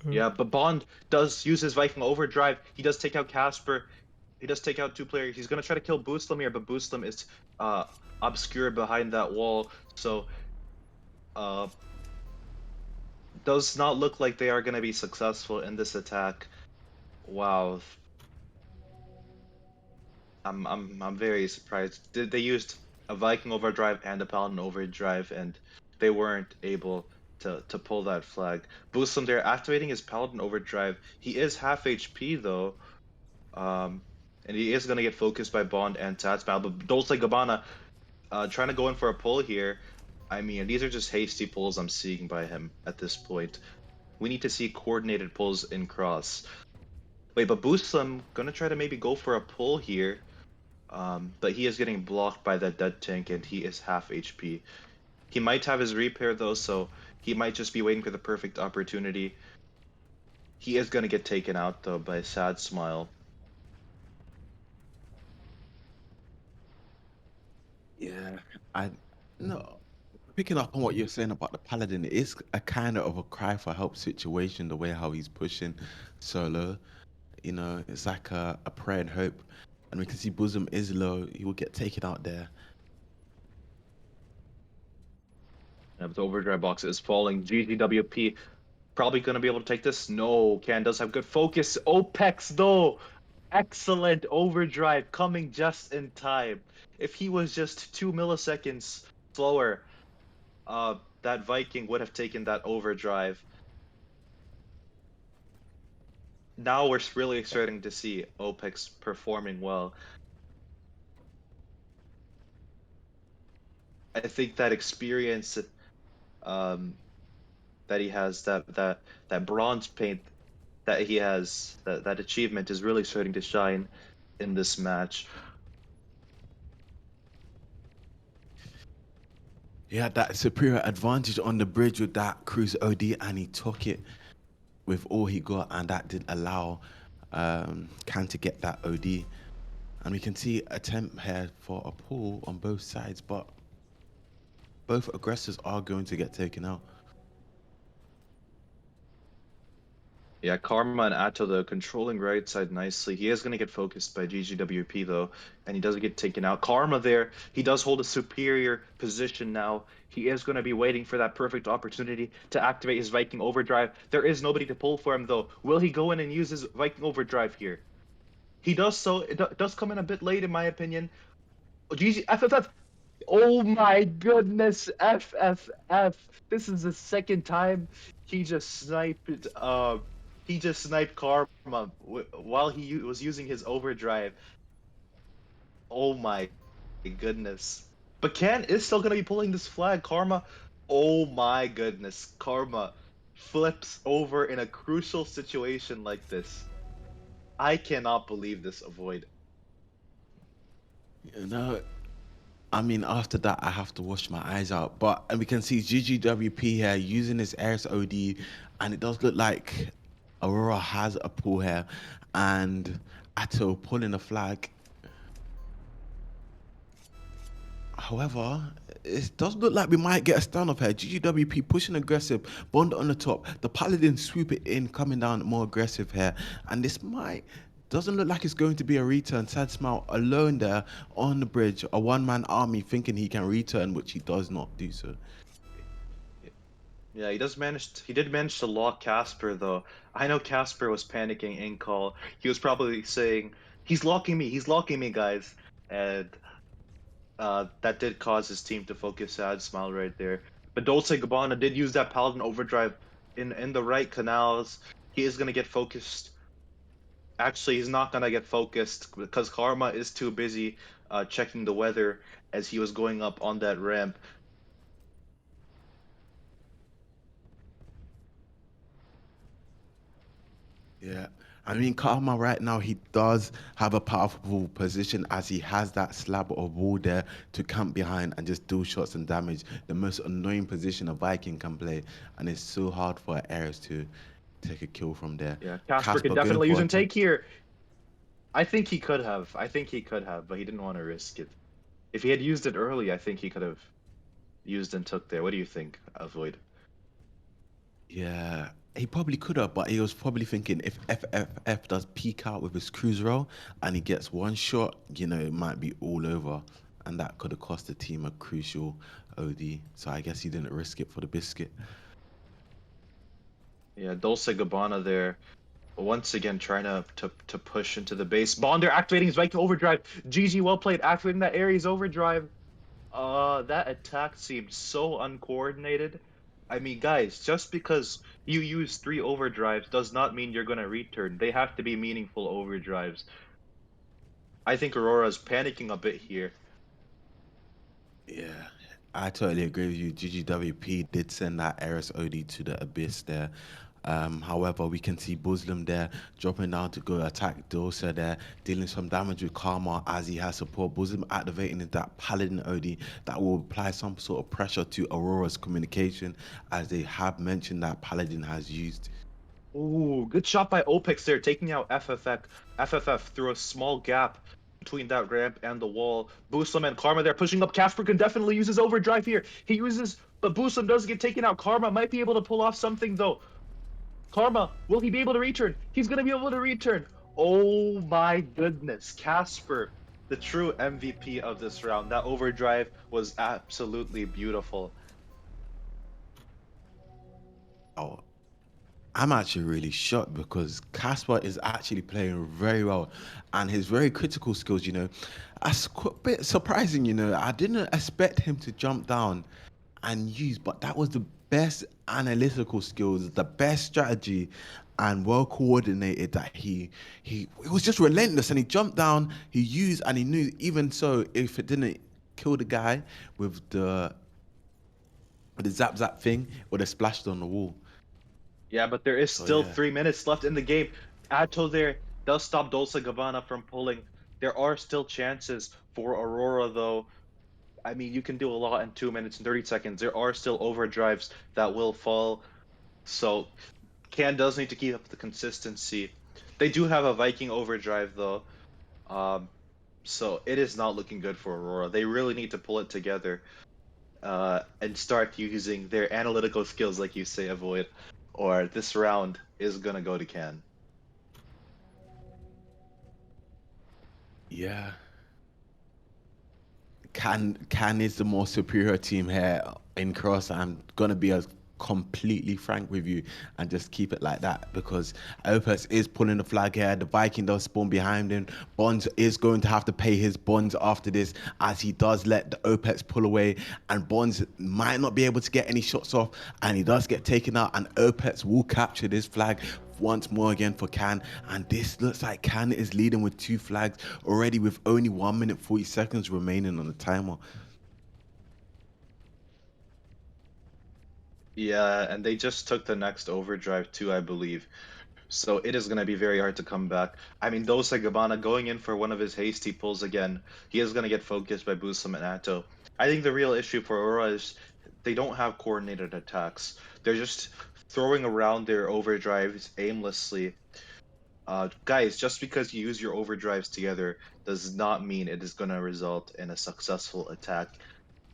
Yeah, but Bond does use his Viking overdrive. He does take out Casper. He does take out two players. He's gonna try to kill Booslim here, but Booslim is uh obscured behind that wall, so uh does not look like they are gonna be successful in this attack. Wow, I'm very surprised. They used a Viking overdrive and a Paladin overdrive, and they weren't able to pull that flag. Booslim there activating his Paladin overdrive. He is half HP though. And he is gonna get focused by Bond and Tatsmal, but Dulce Gabbana trying to go in for a pull here. I mean, these are just hasty pulls I'm seeing by him at this point. We need to see coordinated pulls in cross. Wait, but Booslim gonna try to maybe go for a pull here, but he is getting blocked by that dead tank, and he is half HP. He might have his repair though, so he might just be waiting for the perfect opportunity. He is gonna get taken out though by Sad Smile. Yeah, I no. Picking up on what you're saying about the Paladin, it is a kind of a cry for help situation. The way how he's pushing solo, it's like a prayer and hope. And we can see Bosom is low. He will get taken out there. But the overdrive box is falling. GGWP probably going to be able to take this. No, Can does have good focus. Opex, though. Excellent overdrive coming just in time. If he was just 2 milliseconds slower, that Viking would have taken that overdrive. Now we're really starting to see Opex performing well. I think that experience um, that he has, that bronze paint that he has, that achievement is really starting to shine in this match. He had that superior advantage on the bridge with that cruise OD, and he took it with all he got, and that did allow Can to get that OD. And we can see attempt here for a pull on both sides, but both aggressors are going to get taken out. Yeah, Karma and Atto though controlling right side nicely. He is going to get focused by GGWP though, and he doesn't get taken out. Karma there, he does hold a superior position now. He is going to be waiting for that perfect opportunity to activate his Viking overdrive. There is nobody to pull for him though. Will he go in and use his Viking overdrive here? He does so. It does come in a bit late, in my opinion. Oh, GG, FFF. Oh my goodness, FFF. This is the second time he just sniped. He just sniped Karma while he was using his overdrive. Oh my goodness. But Ken is still gonna be pulling this flag. Karma. Oh my goodness. Karma flips over in a crucial situation like this. I cannot believe this, Avoid. You know, I mean, after that, I have to wash my eyes out. But and we can see GGWP here using his Ares OD, and it does look like Aurora has a pull here, and Atto pulling a flag. However, it does look like we might get a standoff here. GGWP pushing aggressive, Bond on the top. The Paladin swoop it in, coming down more aggressive here. And this might, doesn't look like it's going to be a return. Sad Smile alone there on the bridge, a one-man army thinking he can return, which he does not do so. Yeah, he did manage to lock Casper though. I know Casper was panicking in call. He was probably saying, he's locking me, guys." And that did cause his team to focus Sad Smile right there. But Dolce Gabbana did use that Paladin overdrive in the right canals. He is gonna get focused. Actually, he's not gonna get focused because Karma is too busy checking the weather as he was going up on that ramp. Yeah. I mean, Karma right now, he does have a powerful position as he has that slab of wall there to camp behind and just do shots and damage. The most annoying position a Viking can play. And it's so hard for Ares to take a kill from there. Yeah, Casper could Casper going definitely use for a an take here. I think he could have. I think he could have, but he didn't want to risk it. If he had used it early, I think he could have used and took there. What do you think, Avoid? Yeah, he probably could have, but he was probably thinking if FFF does peek out with his cruise roll and he gets one shot, you know, it might be all over. And that could have cost the team a crucial OD. So I guess he didn't risk it for the biscuit. Yeah, Dulce Gabbana there. Once again, trying to push into the base. Bonder activating his Viking overdrive. GG, well played, activating that Ares overdrive. That attack seemed so uncoordinated. I mean, guys, just because you use 3 overdrives does not mean you're gonna return. They have to be meaningful overdrives. I think Aurora's panicking a bit here. Yeah, I totally agree with you. GGWP did send that Eris OD to the abyss there. However, we can see Muslim there dropping down to go attack Dosa there, dealing some damage with Karma as he has support. Muslim activating that Paladin OD that will apply some sort of pressure to Aurora's communication, as they have mentioned that Paladin has used. Ooh, good shot by Opex there, taking out FFF through a small gap between that ramp and the wall. Booslam and Karma there pushing up. Casper can definitely use his overdrive here. He uses, but Booslam does get taken out. Karma might be able to pull off something though. Karma, will he be able to return? He's gonna be able to return. Oh my goodness, Casper, the true MVP of this round. That overdrive was absolutely beautiful. Oh, I'm actually really shocked because Casper is actually playing very well and his very critical skills, you know, that's quite a bit surprising, you know. I didn't expect him to jump down and use, but that was the best analytical skills, the best strategy and well coordinated that he it was just relentless and he jumped down, he used and he knew even so if it didn't kill the guy with the zap zap thing, it would have splashed on the wall. Yeah, but there is So still yeah. 3 minutes left in the game. Atto there does stop Dolce Gabbana from pulling. There are still chances for Aurora, though. I mean, you can do a lot in 2 minutes and 30 seconds. There are still overdrives that will fall. So, Can does need to keep up the consistency. They do have a Viking overdrive, though. Um, so, it is not looking good for Aurora. They really need to pull it together and start using their analytical skills, like you say, Avoid, or this round is gonna go to Can. Yeah. Can is the more superior team here in cross. I'm gonna be as completely frank with you and just keep it like that, because Opus is pulling the flag here. The Viking does spawn behind him. Bonds is going to have to pay his bonds after this, as he does let the Opus pull away, and Bonds might not be able to get any shots off, and he does get taken out, and Opus will capture this flag once more again for Can. And this looks like Can is leading with 2 flags already, with only 1 minute 40 seconds remaining on the timer. Yeah, and they just took the next overdrive too, I believe. So it is going to be very hard to come back. I mean, Dose Gabbana going in for one of his hasty pulls again. He is going to get focused by Busam and Atto. I think the real issue for Aurora is they don't have coordinated attacks. They're just throwing around their overdrives aimlessly. Guys, just because you use your overdrives together does not mean it is going to result in a successful attack.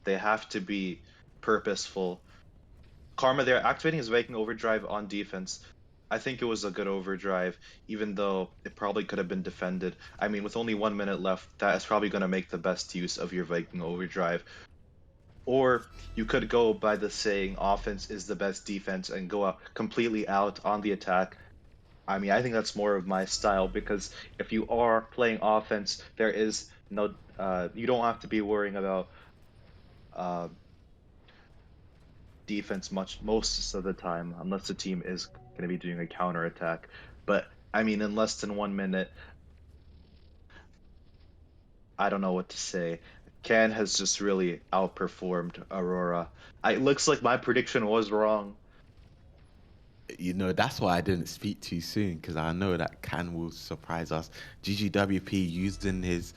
They have to be purposeful. Karma there activating his Viking overdrive on defense. I think it was a good overdrive, even though it probably could have been defended. I mean, with only 1 minute left, that is probably going to make the best use of your Viking overdrive. Or you could go by the saying, offense is the best defense, and go out completely out on the attack. I mean, I think that's more of my style, because if you are playing offense, there is no, you don't have to be worrying about uh, defense most of the time, unless the team is going to be doing a counter attack. But I mean, in less than 1 minute, I don't know what to say. Can has just really outperformed Aurora. It looks like my prediction was wrong. You know, that's why I didn't speak too soon, because I know that Can will surprise us. GGWP using his,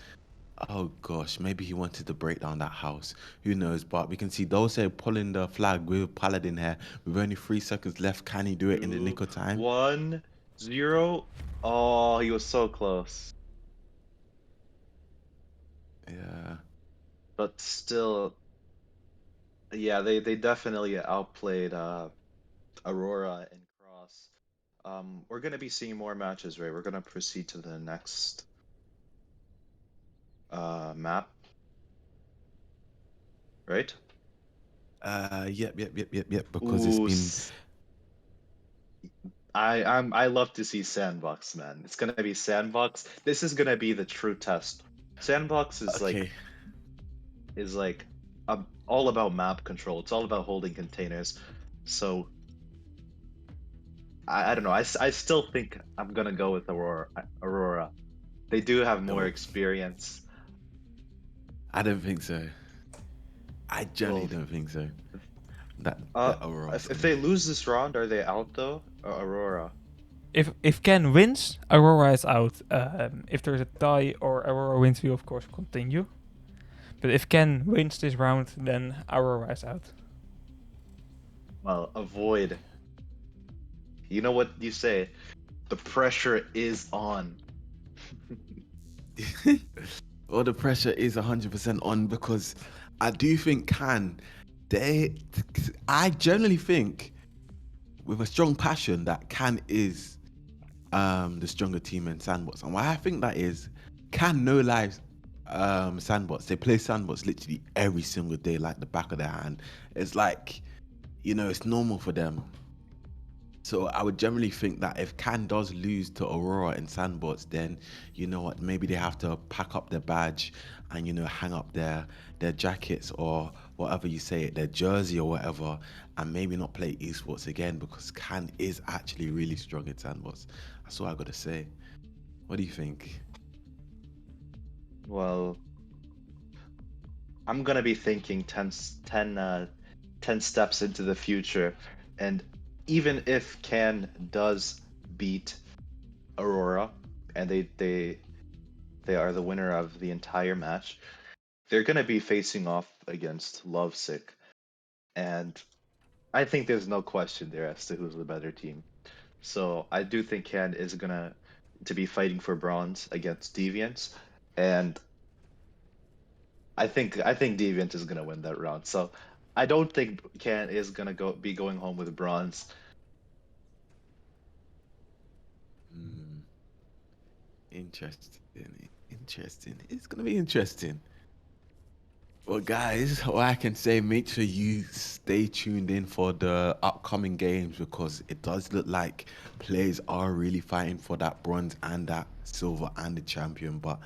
oh gosh, maybe he wanted to break down that house. Who knows? But we can see Dose pulling the flag with Paladin here. With only 3 seconds left, can he do it in the Two, nick of time? 1-0. Oh, he was so close. Yeah. But still, yeah, they definitely outplayed Aurora and Cross. We're gonna be seeing more matches, right? We're gonna proceed to the next map, right? Yep. Because it's Ooh, been I love to see Sandbox, man. It's gonna be Sandbox. This is gonna be the true test. Sandbox okay. is like all about map control. It's all about holding containers. So I don't know. I still think I'm gonna go with Aurora. They do have more No, experience. I don't think so. I generally Well, don't think so. That uh, that Aurora's if gonna they win. lose this round, are they out though? Aurora. If Ken wins, Aurora is out. If there's a tie or Aurora wins, we of course continue. But if Ken wins this round, then Aurora is out. Well, avoid. You know what you say? The pressure is on. Well, the pressure is 100% on, because I do think they, I generally think with a strong passion that Can is the stronger team in Sandbox. And why I think that is, Can no lies Sandbox. They play Sandbox literally every single day like the back of their hand. It's like, you know, it's normal for them. So I would generally think that if Can does lose to Aurora in Sandbox, then you know what, maybe they have to pack up their badge and, you know, hang up their jackets or whatever you say it, their jersey or whatever, and maybe not play esports again, because Can is actually really strong in Sandbox. That's all I gotta say. What do you think? Well, I'm gonna be thinking 10 steps into the future, and even if Can does beat Aurora, and they are the winner of the entire match, they're gonna be facing off against Lovesick, and I think there's no question there as to who's the better team. So I do think Can is gonna to be fighting for bronze against Deviants, and I think Deviant is gonna win that round. So I don't think Can is gonna be going home with bronze. Hmm, interesting. Interesting. It's gonna be interesting. Well, guys, all I can say, make sure you stay tuned in for the upcoming games because it does look like players are really fighting for that bronze and that silver and the champion. But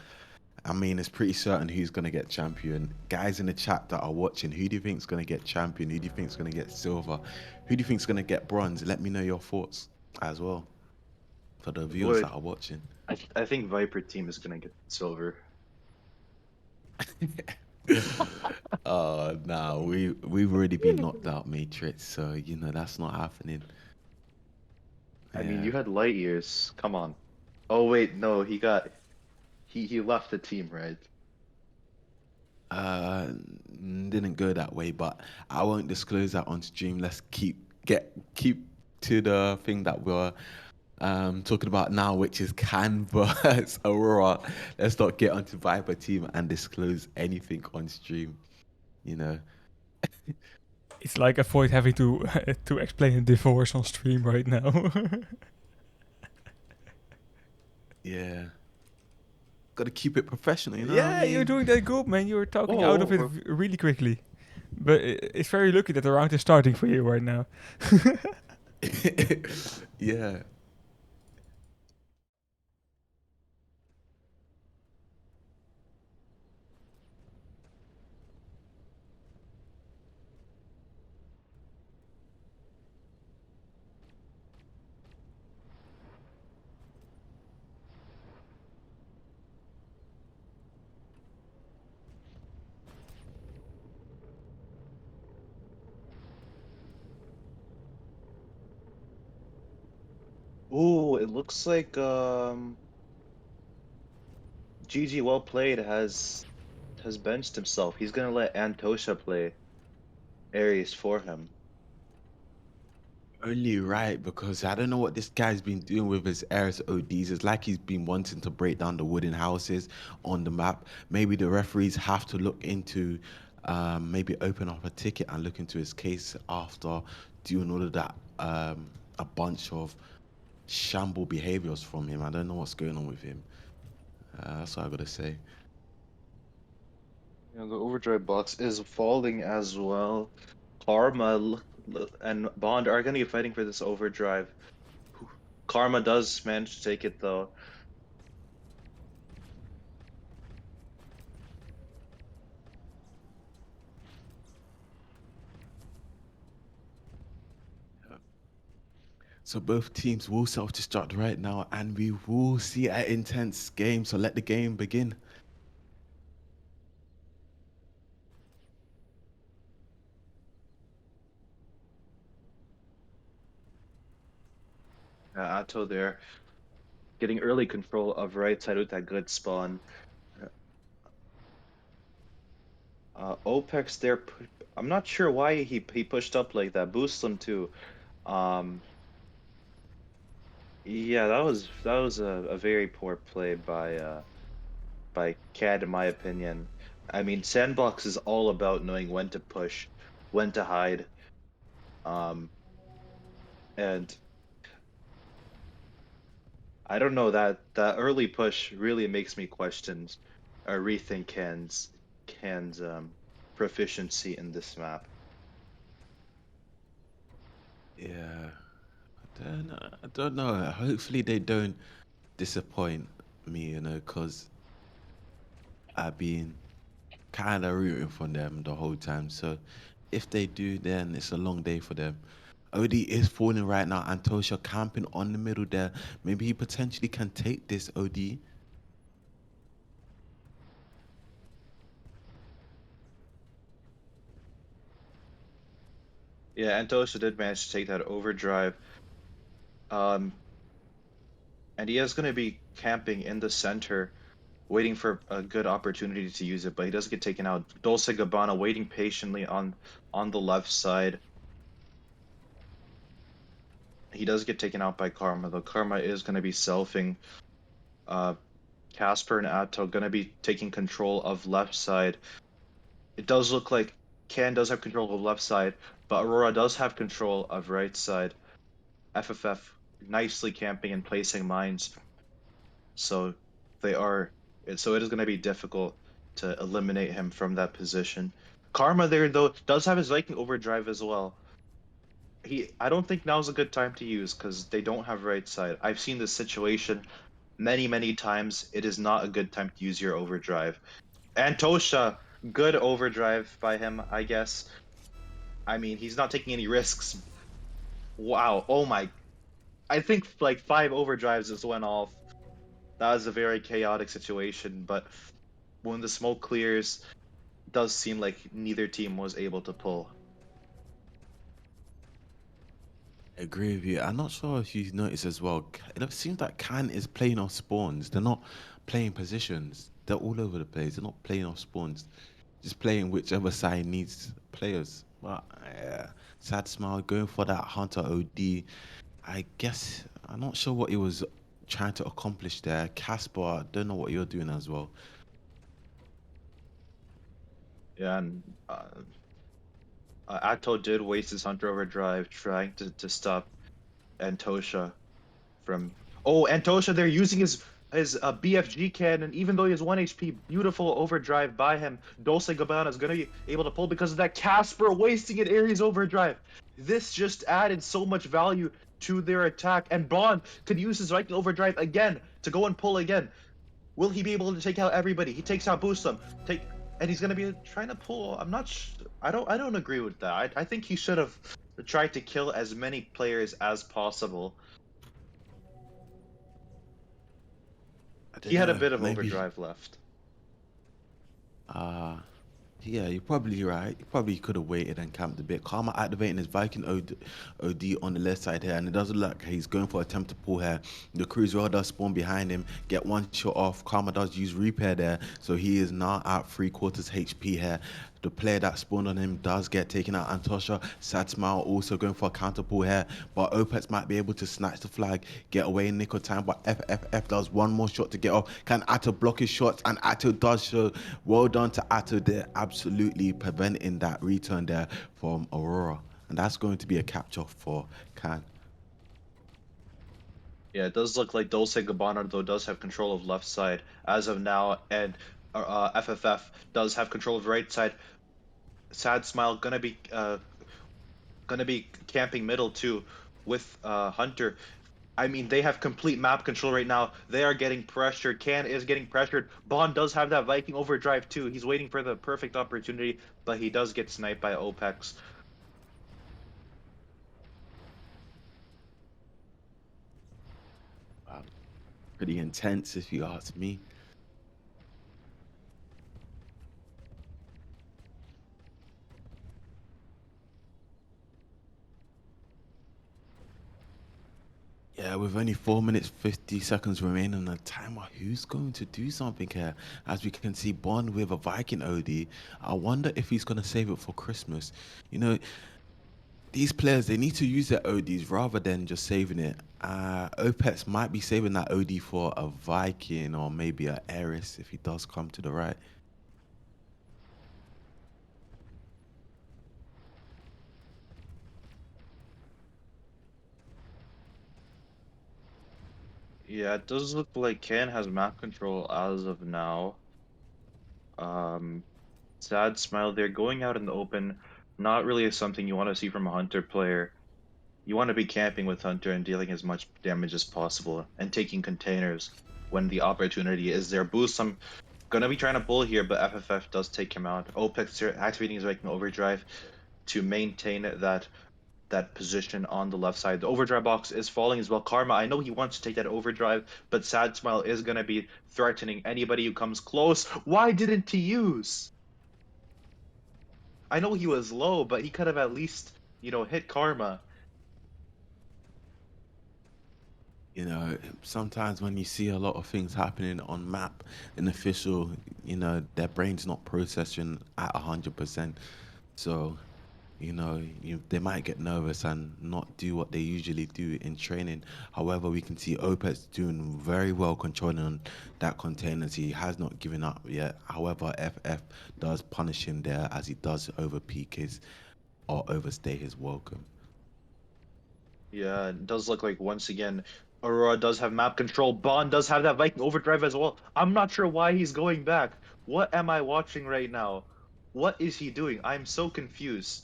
I mean, it's pretty certain who's going to get champion. Guys in the chat that are watching, who do you think is going to get champion? Who do you think is going to get silver? Who do you think is going to get bronze? Let me know your thoughts as well for the viewers Would that are watching. I think Viper team is gonna get silver. Oh, no, we've already been knocked out, Matrix. So you know that's not happening. I mean, Yeah. you had light years. Come on. Oh wait, no, he left the team, right? Uh, didn't go that way, but I won't disclose that on stream. Let's keep to the thing that we're talking about now, which is Can versus Aurora. Let's not get onto Viper team and disclose anything on stream. You know. It's like avoid having to to explain a divorce on stream right now. Yeah. Got to keep it professional. You know what I Yeah, you're mean? doing that good, man. You're talking out of Oh, it really quickly. But it's very lucky that the round is starting for you right now. Yeah. ooh, it looks like GG well played has benched himself. He's gonna let Antosha play Ares for him. Only right, because I don't know what this guy's been doing with his Eris ODs. It's like he's been wanting to break down the wooden houses on the map. Maybe the referees have to look into, maybe open up a ticket and look into his case after doing all of that, a bunch of shamble behaviors from him. I don't know what's going on with him. That's what I gotta say. You know, the overdrive box is falling as well. Karma and Bond are gonna be fighting for this overdrive. Karma does manage to take it though. So both teams will self-destruct right now, and we will see an intense game. So let the game begin. Atto there getting early control of right side with that good spawn. Opex there, I'm not sure why he pushed up like that. Boost him too. Um, yeah, that was a very poor play by CAD in my opinion. I mean, Sandbox is all about knowing when to push, when to hide. Um, and I don't know that early push really makes me question or rethink Ken's proficiency in this map. Yeah. I don't know. Hopefully they don't disappoint me, you know, because I've been kind of rooting for them the whole time. So if they do, then it's a long day for them. Odie is falling right now. Antosha camping on the middle there. Maybe he potentially can take this, Odie. Yeah, Antosha did manage to take that overdrive. Um, and he is going to be camping in the center, waiting for a good opportunity to use it, but he does get taken out. Dulce Gabbana waiting patiently on the left side. He does get taken out by Karma, though Karma is going to be selfing. Uh, Casper and Atto going to be taking control of left side. It does look like Can does have control of left side, but Aurora does have control of right side. FFF nicely camping and placing mines, so they are. So it is going to be difficult. to eliminate him from that position. Karma there though does have his Viking overdrive as well. I don't think now's a good time to use because they don't have right side. I've seen this situation many times. It is not a good time to use your overdrive. Antosha, good overdrive by him, I guess. I mean, he's not taking any risks. Wow. Oh my. I think like 5 overdrives just went off. That was a very chaotic situation, but when the smoke clears, it does seem like neither team was able to pull. I agree with you. I'm not sure if you've noticed as well. It seems like Can is playing off spawns. They're not playing positions. They're all over the place. They're not playing off spawns. Just playing whichever side needs players. But yeah, Sad Smile going for that Hunter OD. I guess I'm not sure what he was trying to accomplish there. Casper, I don't know what you're doing as well. Yeah, and Atto did waste his Hunter overdrive trying to stop Antosha from. Oh, Antosha, they're using his BFG cannon, even though he has 1 HP. Beautiful overdrive by him. Dulce Gabbana is gonna be able to pull because of that. Casper wasting an Ares overdrive. This just added so much value to their attack, and Bond could use his Viking overdrive again to go and pull again. Will he be able to take out everybody? He takes out Boostum. And he's gonna be trying to pull. I'm not. I don't agree with that. I think he should have tried to kill as many players as possible. I don't He had a know. bit of Maybe. overdrive left. Uh Yeah, you're probably right. He probably could have waited and camped a bit. Karma activating his Viking OD on the left side here, and it doesn't look like he's going for an attempt to pull here. The Cruiser does spawn behind him, get one shot off. Karma does use repair there, so he is now at 3/4 HP here. The player that spawned on him does get taken out. Antosha, Sad Smile also going for a counter pull here, but Opets might be able to snatch the flag, get away in nick of time, but FFF does one more shot to get off. Can Atto block his shots? And Atto does so. Well done to Atto there, absolutely preventing that return there from Aurora. And that's going to be a capture for Can. Yeah, it does look like Dulce Gabbana though does have control of left side as of now, and FFF does have control of right side. Sad Smile gonna be camping middle too with Hunter. I mean, they have complete map control right now. They are getting pressured. Can is getting pressured. Bond does have that Viking overdrive too. He's waiting for the perfect opportunity, but he does get sniped by Opex. Pretty intense if you ask me. Yeah, with only 4 minutes 50 seconds remaining on the timer, who's going to do something here? As we can see, Bond with a Viking OD. I wonder if he's going to save it for Christmas. You know, these players, they need to use their ODs rather than just saving it. Opets might be saving that OD for a Viking or maybe a Eris if he does come to the right. Yeah, it does look like Can has map control as of now. Um, Sad Smile, they're going out in the open. Not really something you want to see from a Hunter player. You want to be camping with Hunter and dealing as much damage as possible and taking containers when the opportunity is there. Boost, I'm gonna be trying to pull here, but FFF does take him out. Opex activating his Viking overdrive to maintain that position on the left side. The overdrive box is falling as well. Karma, I know he wants to take that overdrive, but Sad Smile is gonna be threatening anybody who comes close. Why didn't he use? I know he was low, but he could have at least, hit Karma. You know, sometimes when you see a lot of things happening on map and official, their brain's not processing at 100%. So, they might get nervous and not do what they usually do in training. However, we can see Opet's doing very well controlling that containers. He has not given up yet. However, FF does punish him there as he does over peak his or overstay his welcome. Yeah, it does look like once again Aurora does have map control. Bond does have that Viking overdrive as well. I'm not sure why he's going back. What am I watching right now? What is he doing? I'm so confused.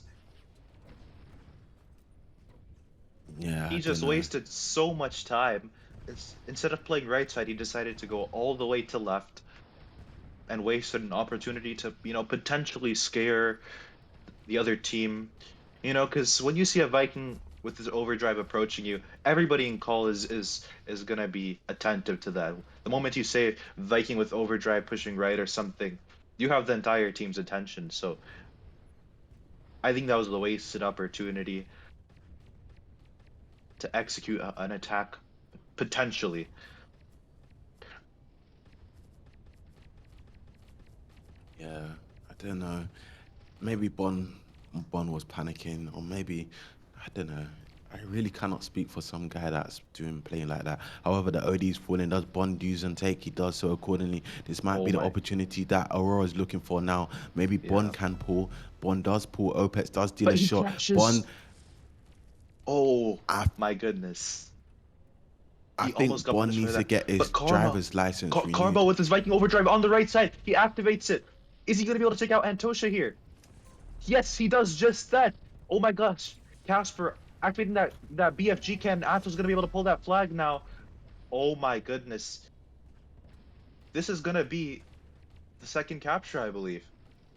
Yeah, I He don't just know. wasted so much time. Instead of playing right side, he decided to go all the way to left and wasted an opportunity to, potentially scare the other team. Because when you see a Viking with his overdrive approaching you, everybody in call is gonna be attentive to that. The moment you say Viking with overdrive pushing right or something, you have the entire team's attention. So I think that was a wasted opportunity to execute an attack potentially. Yeah, I don't know. Maybe Bon was panicking, or maybe I don't know. I really cannot speak for some guy that's playing like that. However, the OD's falling. Does Bond use and take? He does so accordingly. This might Oh be the my, opportunity that Aurora is looking for now. Maybe yeah. Bond can pull. Bond does pull. Opex does deal But a he shot. Bond, catches. Oh I my goodness. I He almost think got Bond punished for needs to that. get his But Karma, driver's license Karma renewed. with his Viking overdrive on the right side. He activates it. Is he going to be able to take out Antosha here? Yes, he does just that. Oh my gosh. Casper activating that BFG cannon. Anto's going to be able to pull that flag now. Oh my goodness. This is going to be the second capture, I believe.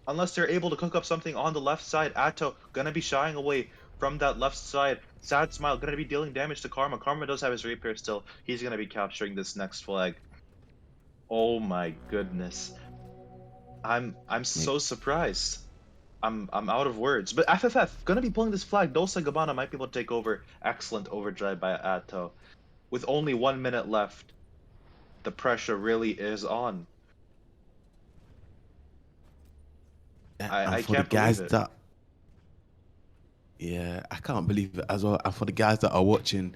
Unless they're able to cook up something on the left side. Atto going to be shying away from that left side. Sad Smile going to be dealing damage to Karma. Karma does have his rapier still. He's going to be capturing this next flag. Oh my goodness. I'm Mate, so surprised. I'm out of words. But FFF gonna be pulling this flag. Dulce Gabbana might be able to take over. Excellent overdrive by Atto. With only 1 minute left, the pressure really is on. and I for the can't believe guys it. that Yeah, I can't believe it as well. And for the guys that are watching,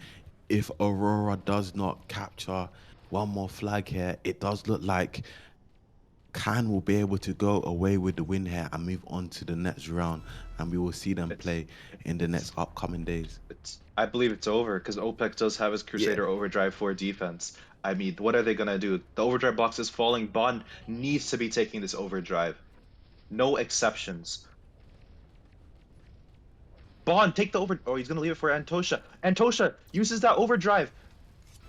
if Aurora does not capture one more flag here, it does look like Khan will be able to go away with the win here and move on to the next round. And we will see them It's play in the it's next upcoming days. it's I believe it's over because OPEC does have his Yeah. Crusader overdrive for defense. I mean, what are they gonna do? The overdrive box is falling. Bond needs to be taking this overdrive. No exceptions. Bond, take the over. Oh, he's gonna leave it for Antosha. Antosha uses that overdrive.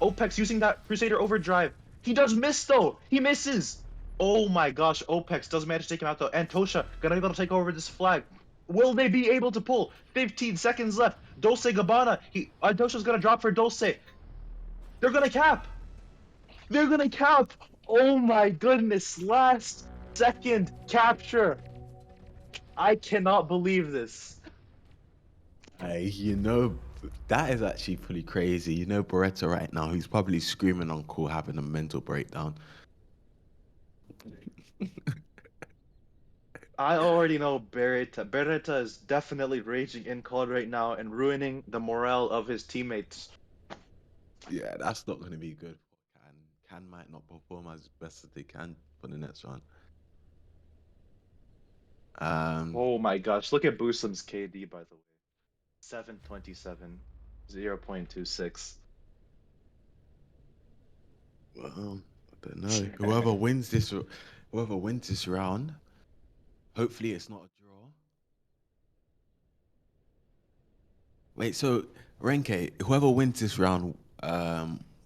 OPEX using that Crusader overdrive. He does miss though. He misses. Oh my gosh, OPEX does manage to take him out though. Antosha gonna be able to take over this flag. Will they be able to pull? 15 seconds left. Dulce Gabbana. Antosha's gonna drop for Dulce. They're gonna cap. They're gonna cap. Oh my goodness. Last second capture. I cannot believe this. Hey, that is actually pretty crazy. Beretta right now, he's probably screaming on call, having a mental breakdown. I already know Beretta. Beretta is definitely raging in COD right now and ruining the morale of his teammates. Yeah, that's not going to be good for Can. Can might not perform as best as they can for the next round. Um, Oh my gosh, look at Booslim's KD by the way. 727, 0.26. well, I don't know. Whoever wins this round, hopefully it's not a draw. Wait, so Renke, whoever wins this round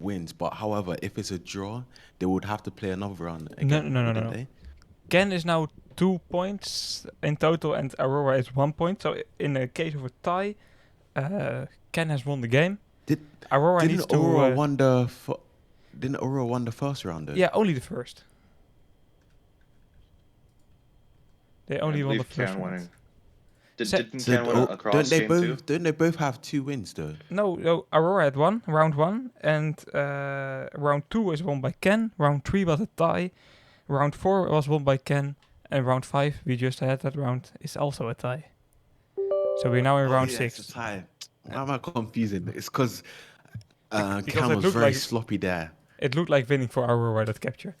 wins. But however, if it's a draw, they would have to play another round No, again, no, no, no, wouldn't no. they? Ken is now 2 points in total, and Aurora is 1 point. So in the case of a tie, Ken has won the game. Did Aurora needs didn't to. Aurora won the didn't Aurora won the first round though? Yeah, only the first. They I only won the believe first Can round. winning. Se- Didn't So Can win a don't cross they game too? both have 2 wins though? No, Aurora had won round 1, and round 2 was won by Ken. Round 3 was a tie. Round 4 was won by Ken, and round 5 we just had that round is also a tie. So we're now in Oh round yeah, 6. it's a tie. Why am I confusing? It's because Because Cam it was looked very like sloppy there. it looked like winning for Aurora that capture.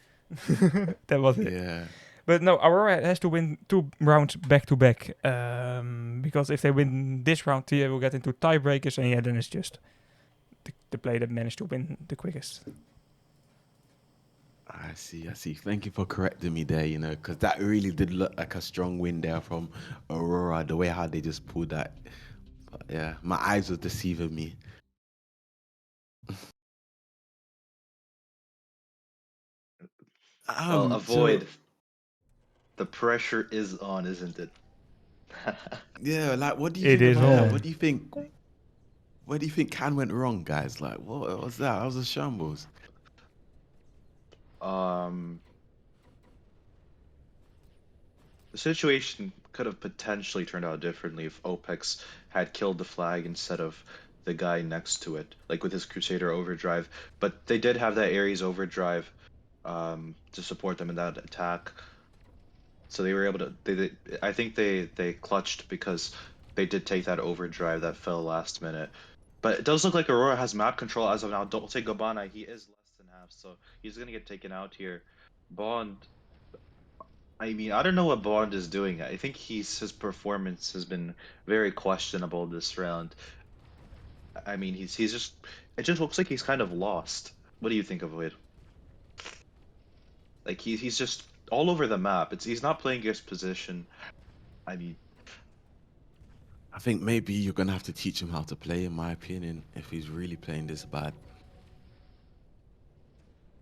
That was it. Yeah. But no, Aurora has to win 2 rounds back to back. Because if they win this round, they will get into tiebreakers, and yeah, then it's just the player that managed to win the quickest. I see, I see. Thank you for correcting me there, because that really did look like a strong win there from Aurora, the way how they just pulled that. But yeah, my eyes was deceiving me. Well, So avoid. The pressure is on, isn't it? yeah, like what do you It think is about that? on. What do you think? Where do you think Can went wrong, guys? Like, what was that? That was a shambles. um, the situation could have potentially turned out differently if OPEX had killed the flag instead of the guy next to it, like with his Crusader overdrive. But they did have that Ares overdrive to support them in that attack. So they were able to. I think they clutched because they did take that overdrive that fell last minute. But it does look like Aurora has map control as of now. Don't take Gabbana. He is less than half, so he's gonna get taken out here. Bond. I mean, I don't know what Bond is doing. I think his performance has been very questionable this round. I mean, he's just. It just looks like he's kind of lost. What do you think of it? Like he's just all over the map. He's not playing his position. I mean, I think maybe you're gonna have to teach him how to play, in my opinion, if he's really playing this bad.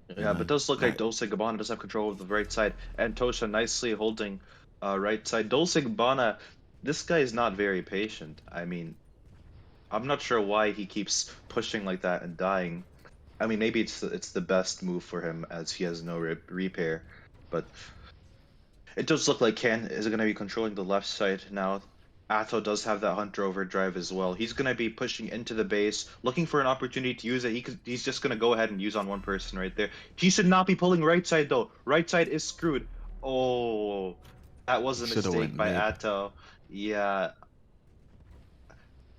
You yeah, but it know, does look like like Dulce Gabbana does have control of the right side, and Tosha nicely holding right side. Dulce Gabbana, this guy is not very patient. I mean, I'm not sure why he keeps pushing like that and dying. I mean, maybe it's the best move for him as he has no repair, but it does look like Ken is going to be controlling the left side now. Atto does have that Hunter overdrive as well. He's going to be pushing into the base, looking for an opportunity to use it. He's just going to go ahead and use on one person right there. He should not be pulling right side though. Right side is screwed. Oh, that was he a should have mistake went by mid, Atto. Yeah,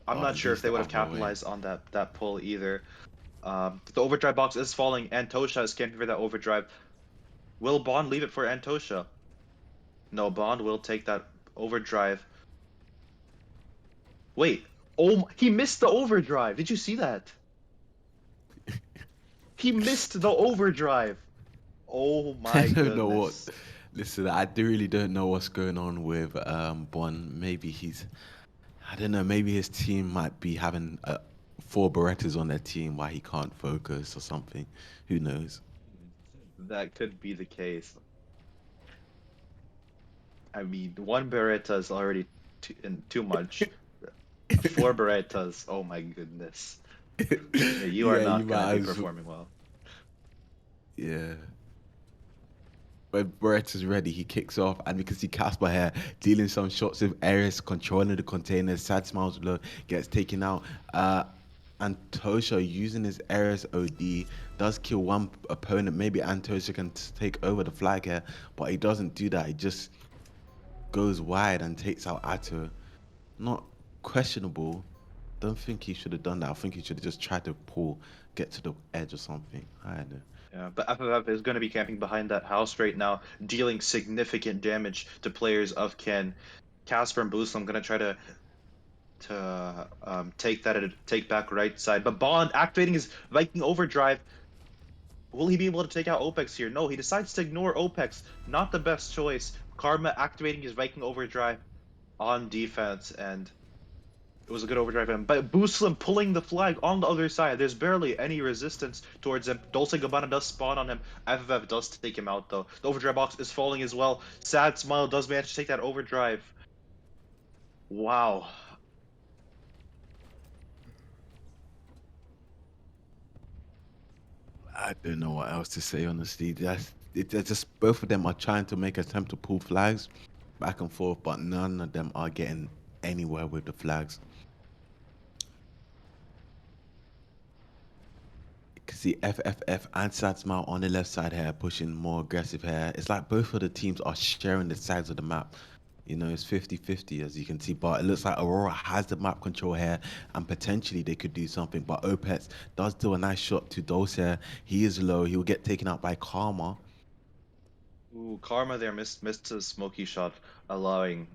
I'm or not at sure if least they the would have other way. capitalized on that pull either. The overdrive box is falling, and Tosha is camping for that overdrive. Will Bond leave it for Antosha? No, Bond will take that overdrive. Wait. Oh, he missed the overdrive. Did you see that? He missed the overdrive. Oh I my don't know what. goodness. Listen, really don't know what's going on with Bon. Maybe I don't know. Maybe his team might be having four Berettas on their team why he can't focus or something. Who knows? That could be the case. I mean, one Beretta is already too much. Four Berettas. Oh my goodness. Yeah, you are Yeah, you not gonna might be as performing well. yeah. When Brett is ready, he kicks off, and we can see Casper here dealing some shots with Ares, controlling the containers. Sad Smiles low gets taken out. And Tosha using his Ares OD does kill one opponent. Maybe Antosha can take over the flag here, but he doesn't do that. He just goes wide and takes out Atto. Not questionable. Don't think he should have done that. I think he should have just tried to get to the edge or something. I don't know. Yeah, but FFF is going to be camping behind that house right now, dealing significant damage to players of Ken. Casper and Booslam going to try to take back right side, but Bond activating his Viking overdrive. Will he be able to take out OPEX here? No, he decides to ignore OPEX. Not the best choice. Karma activating his Viking overdrive on defense, and it was a good overdrive him. But Booslim pulling the flag on the other side. There's barely any resistance towards him. Dulce Gabbana does spawn on him. FFF does take him out though. The overdrive box is falling as well. Sad Smile does manage to take that overdrive. Wow. I don't know what else to say, honestly. They're just both of them are trying to make attempt to pull flags back and forth, but none of them are getting anywhere with the flags. You can see FFF and Satsmao on the left side here pushing more aggressive here. It's like both of the teams are sharing the sides of the map. It's 50-50 as you can see, but it looks like Aurora has the map control here and potentially they could do something. But Opets does do a nice shot to Dose here. He is low. He will get taken out by Karma. Ooh, Karma there missed a smoky shot, allowing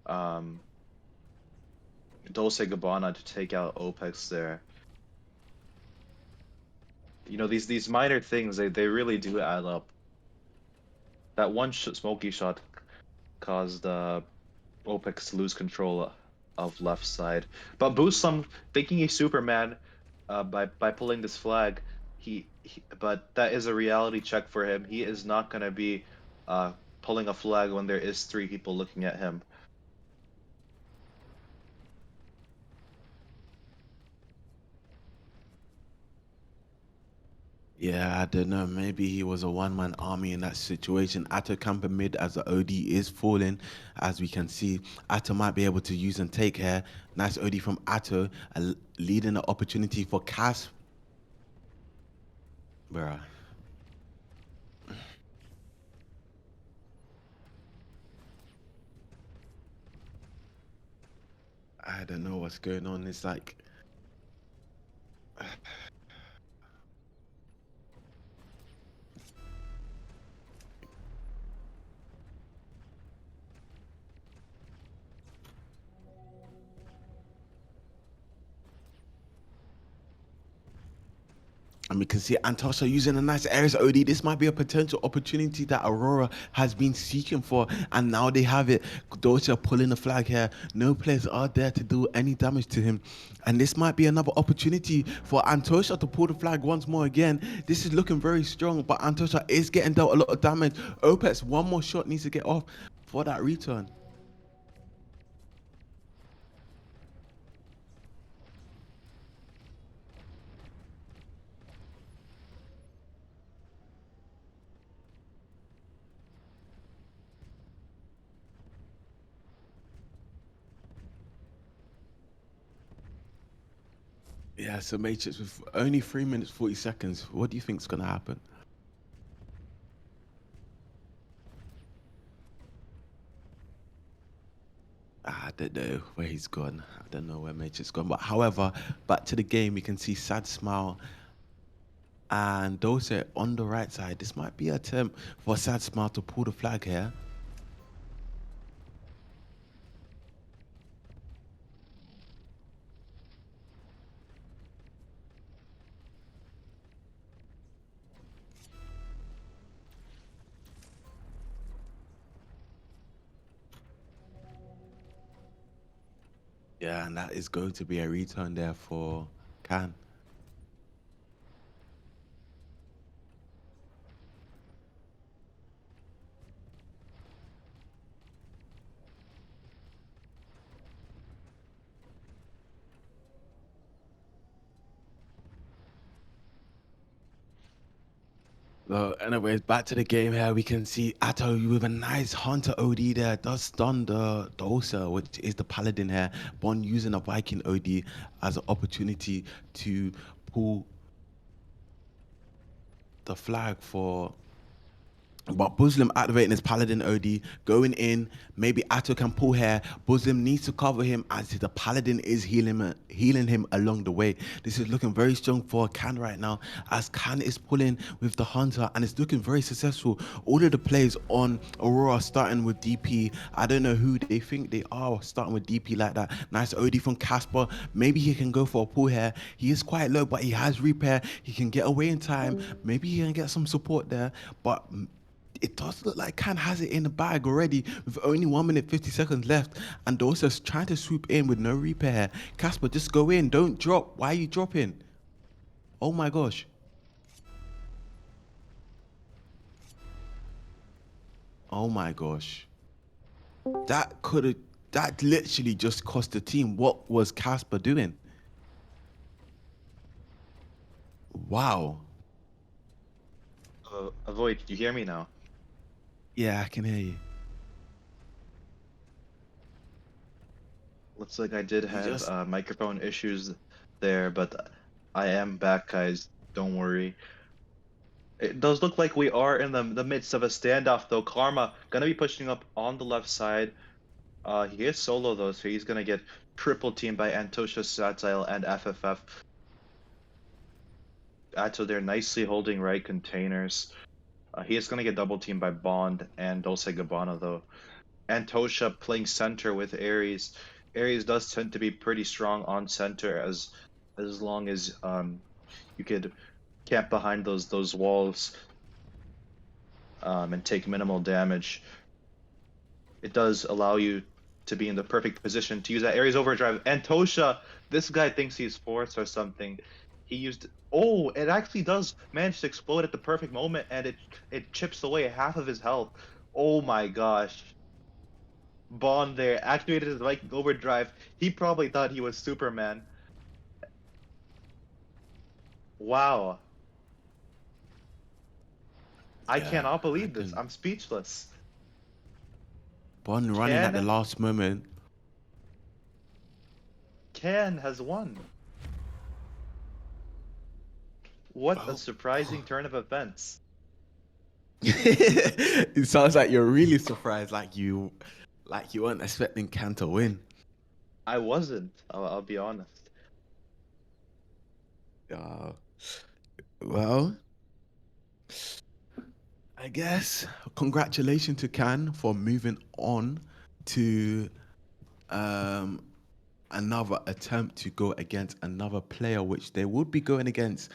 um Dulce Gabbana to take out OPEX there. You know, these minor things, they really do add up. That one smoky shot caused OPEX to lose control of left side. But Busam, thinking he's Superman, by pulling this flag, but that is a reality check for him. He is not gonna be pulling a flag when there is 3 people looking at him. Yeah, I don't know. Maybe he was a one-man army in that situation. Atto camping mid as the OD is falling, as we can see. Atto might be able to use and take here. Nice OD from Atto, leading the opportunity for Cas. Bruh. I don't know what's going on. It's like... And we can see Antosha using a nice Ares OD. This might be a potential opportunity that Aurora has been seeking for, and now they have it. Dosha pulling the flag here. No players are there to do any damage to him. And this might be another opportunity for Antosha to pull the flag once more again. This is looking very strong, but Antosha is getting dealt a lot of damage. Opets, one more shot needs to get off for that return. Yeah, so Matrix, with only 3 minutes 40 seconds, what do you think's gonna happen? I don't know where he's gone. I don't know where Matrix gone. But however, back to the game, you can see Sad Smile and Dose on the right side. This might be an attempt for Sad Smile to pull the flag here. Yeah, and that is going to be a return there for Can. So, anyways, back to the game here. We can see Atto with a nice Hunter OD there. Does stun the Dosa, which is the Paladin here. Bond using a Viking OD as an opportunity to pull the flag for... But Muslim activating his Paladin OD, going in. Maybe Atto can pull here. Muslim needs to cover him as the Paladin is healing him along the way. This is looking very strong for Khan right now, as Khan is pulling with the Hunter, and it's looking very successful. All of the plays on Aurora starting with DP. I don't know who they think they are starting with DP like that. Nice OD from Casper. Maybe he can go for a pull here. He is quite low, but he has repair. He can get away in time. Maybe he can get some support there, but it does look like Khan has it in the bag already with only 1 minute 50 seconds left, and Dosa's trying to swoop in with no repair. Casper, just go in, don't drop. Why are you dropping? Oh my gosh. Oh my gosh. That literally just cost the team. What was Casper doing? Wow. Avoid, you hear me now? Yeah, I can hear you. Looks like I did You have just... microphone issues there, but I am back, guys. Don't worry. It does look like we are in the midst of a standoff, though. Karma gonna be pushing up on the left side. He is solo though, so he's gonna get triple teamed by Antosha, Satile, and FFF. Atto there nicely holding right containers. He is gonna get double teamed by Bond and Dulce Gabbana though. Antosha playing center with Ares. Ares does tend to be pretty strong on center as long as you could camp behind those walls and take minimal damage, it does allow you to be in the perfect position to use that Ares overdrive. And Tosha, this guy thinks he's Force or something. He used, oh, it actually does manage to explode at the perfect moment, and it chips away half of his health. Oh my gosh. Bond there activated his Viking overdrive. He probably thought he was Superman. Wow. I Yeah, cannot I believe this. can. I'm speechless. Bond running at the Ken last moment. Ken has won. What a Oh. surprising turn of events. It sounds like you're really surprised, like you weren't expecting Can to win. I wasn't. I'll be honest. Uh, well, I guess congratulations to Can for moving on to um, another attempt to go against another player, which they would be going against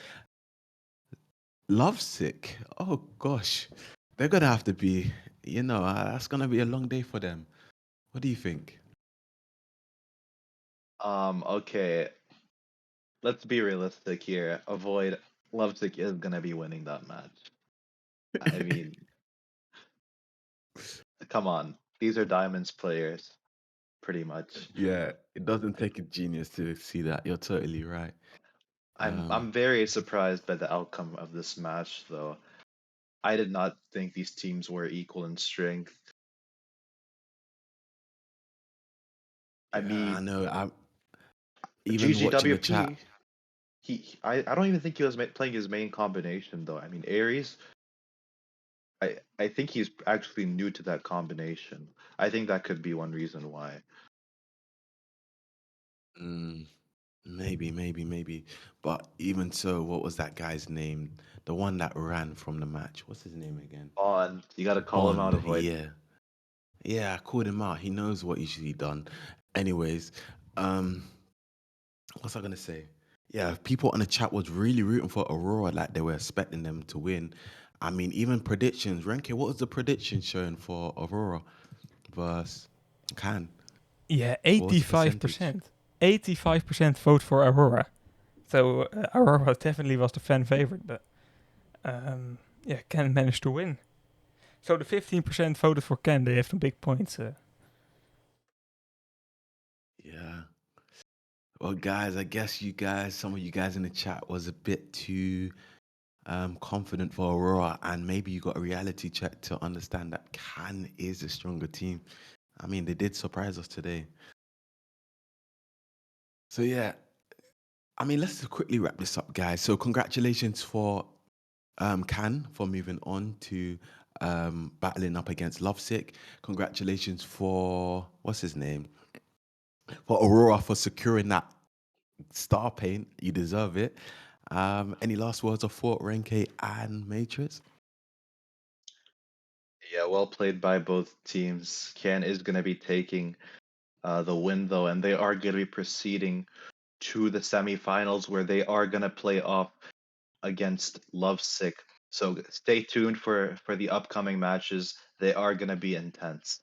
Lovesick. Oh gosh, they're gonna have to be, that's gonna be a long day for them. What do you think? Okay. Let's be realistic here. Avoid Lovesick is gonna be winning that match. I mean, come on. These are Diamonds players, pretty much. Yeah, it doesn't take a genius to see that. You're totally right. I'm very surprised by the outcome of this match, though. I did not think these teams were equal in strength. I Yeah, I mean, know. I'm even watching the chat. GGWP, I don't even think he was playing his main combination, though. I mean, Ares, I think he's actually new to that combination. I think that could be one reason why. Mm, maybe. But even so, what was that guy's name? The one that ran from the match. What's his name again? On, you got to call him out, Bond. avoid. Yeah. Yeah, I called him out. He knows what he should be done. Anyways, um, what's I gonna say? Yeah, people on the chat was really rooting for Aurora, like they were expecting them to win. I mean, even predictions. Renke, what was the prediction showing for Aurora versus Can? Yeah, What was the percentage? 85%. 85% vote for Aurora. So Aurora definitely was the fan favorite, but yeah, Ken managed to win. So the 15% voted for Ken. They have some big points. Yeah. Well, guys, I guess some of you guys in the chat was a bit too confident for Aurora, and maybe you got a reality check to understand that Can is a stronger team. I mean, they did surprise us today. So yeah, I mean, let's just quickly wrap this up, guys. So congratulations for Can for moving on to battling up against Lovesick. Congratulations for what's his name? For Aurora for securing that star paint. You deserve it. Any last words of Fort Renke and Matrix? Yeah, well played by both teams. Can is going to be taking the win, though, and they are going to be proceeding to the semifinals where they are going to play off against Lovesick. So stay tuned for the upcoming matches. They are going to be intense.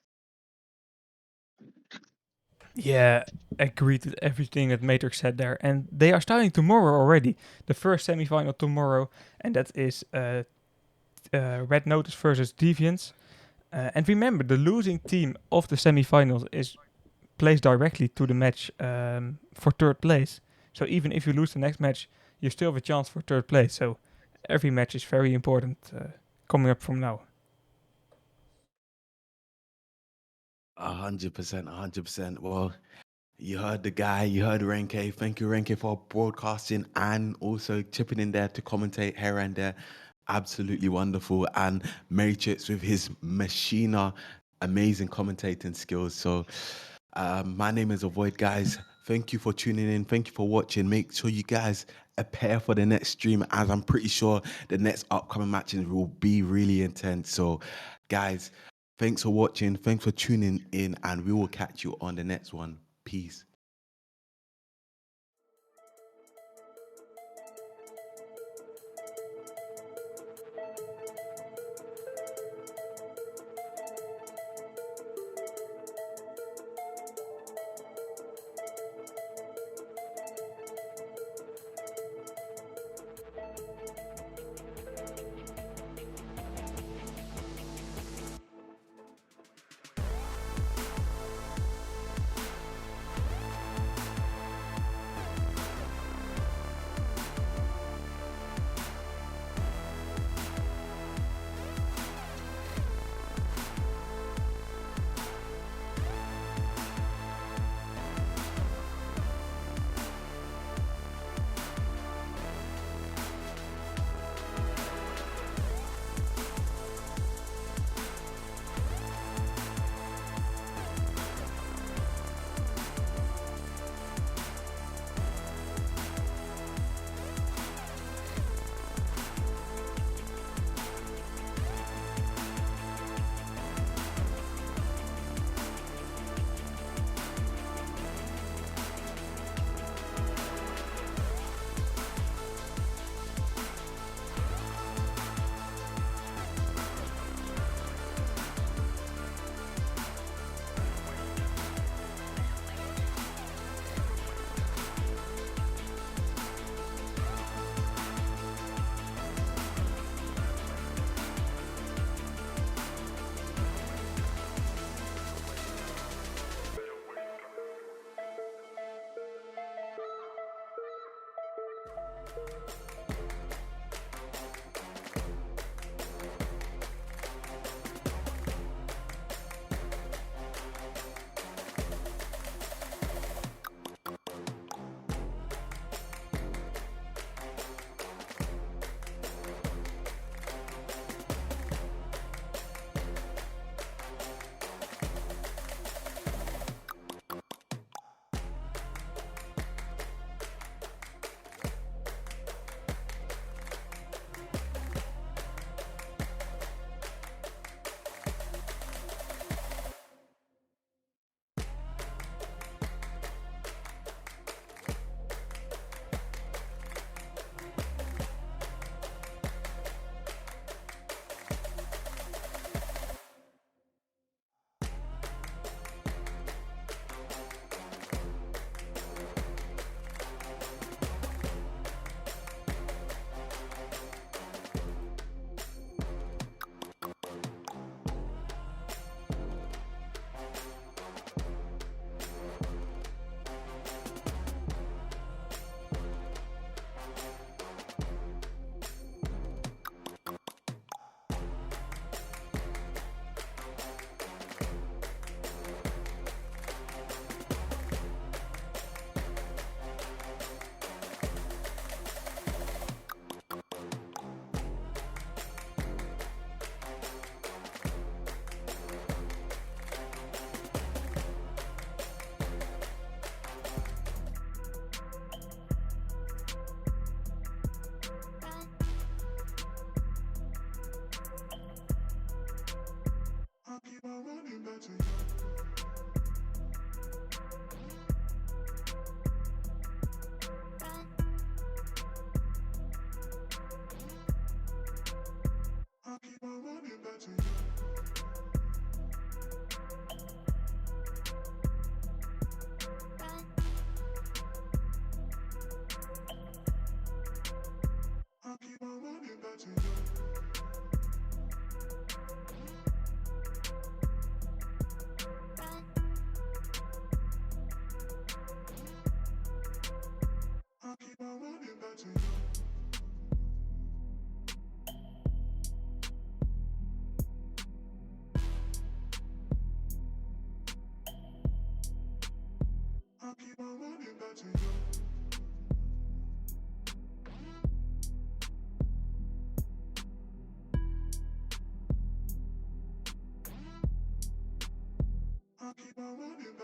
Yeah, agreed with everything that Matrix said there. And they are starting tomorrow already. The first semifinal tomorrow, and that is Red Notice versus Deviants. And remember, the losing team of the semifinals is placed directly to the match for third place. So even if you lose the next match, you still have a chance for third place. So every match is very important coming up from now. 100%, 100%. Well, you heard the guy, you heard Renke. Thank you, Renke, for broadcasting and also chipping in there to commentate here and there. Absolutely wonderful. And Matrix with his machina, amazing commentating skills. So, my name is Avoid, guys. Thank you for tuning in. Thank you for watching. Make sure you guys prepare for the next stream, as I'm pretty sure the next upcoming matches will be really intense. So, guys, thanks for watching. Thanks for tuning in, and we will catch you on the next one. Peace. I keep on running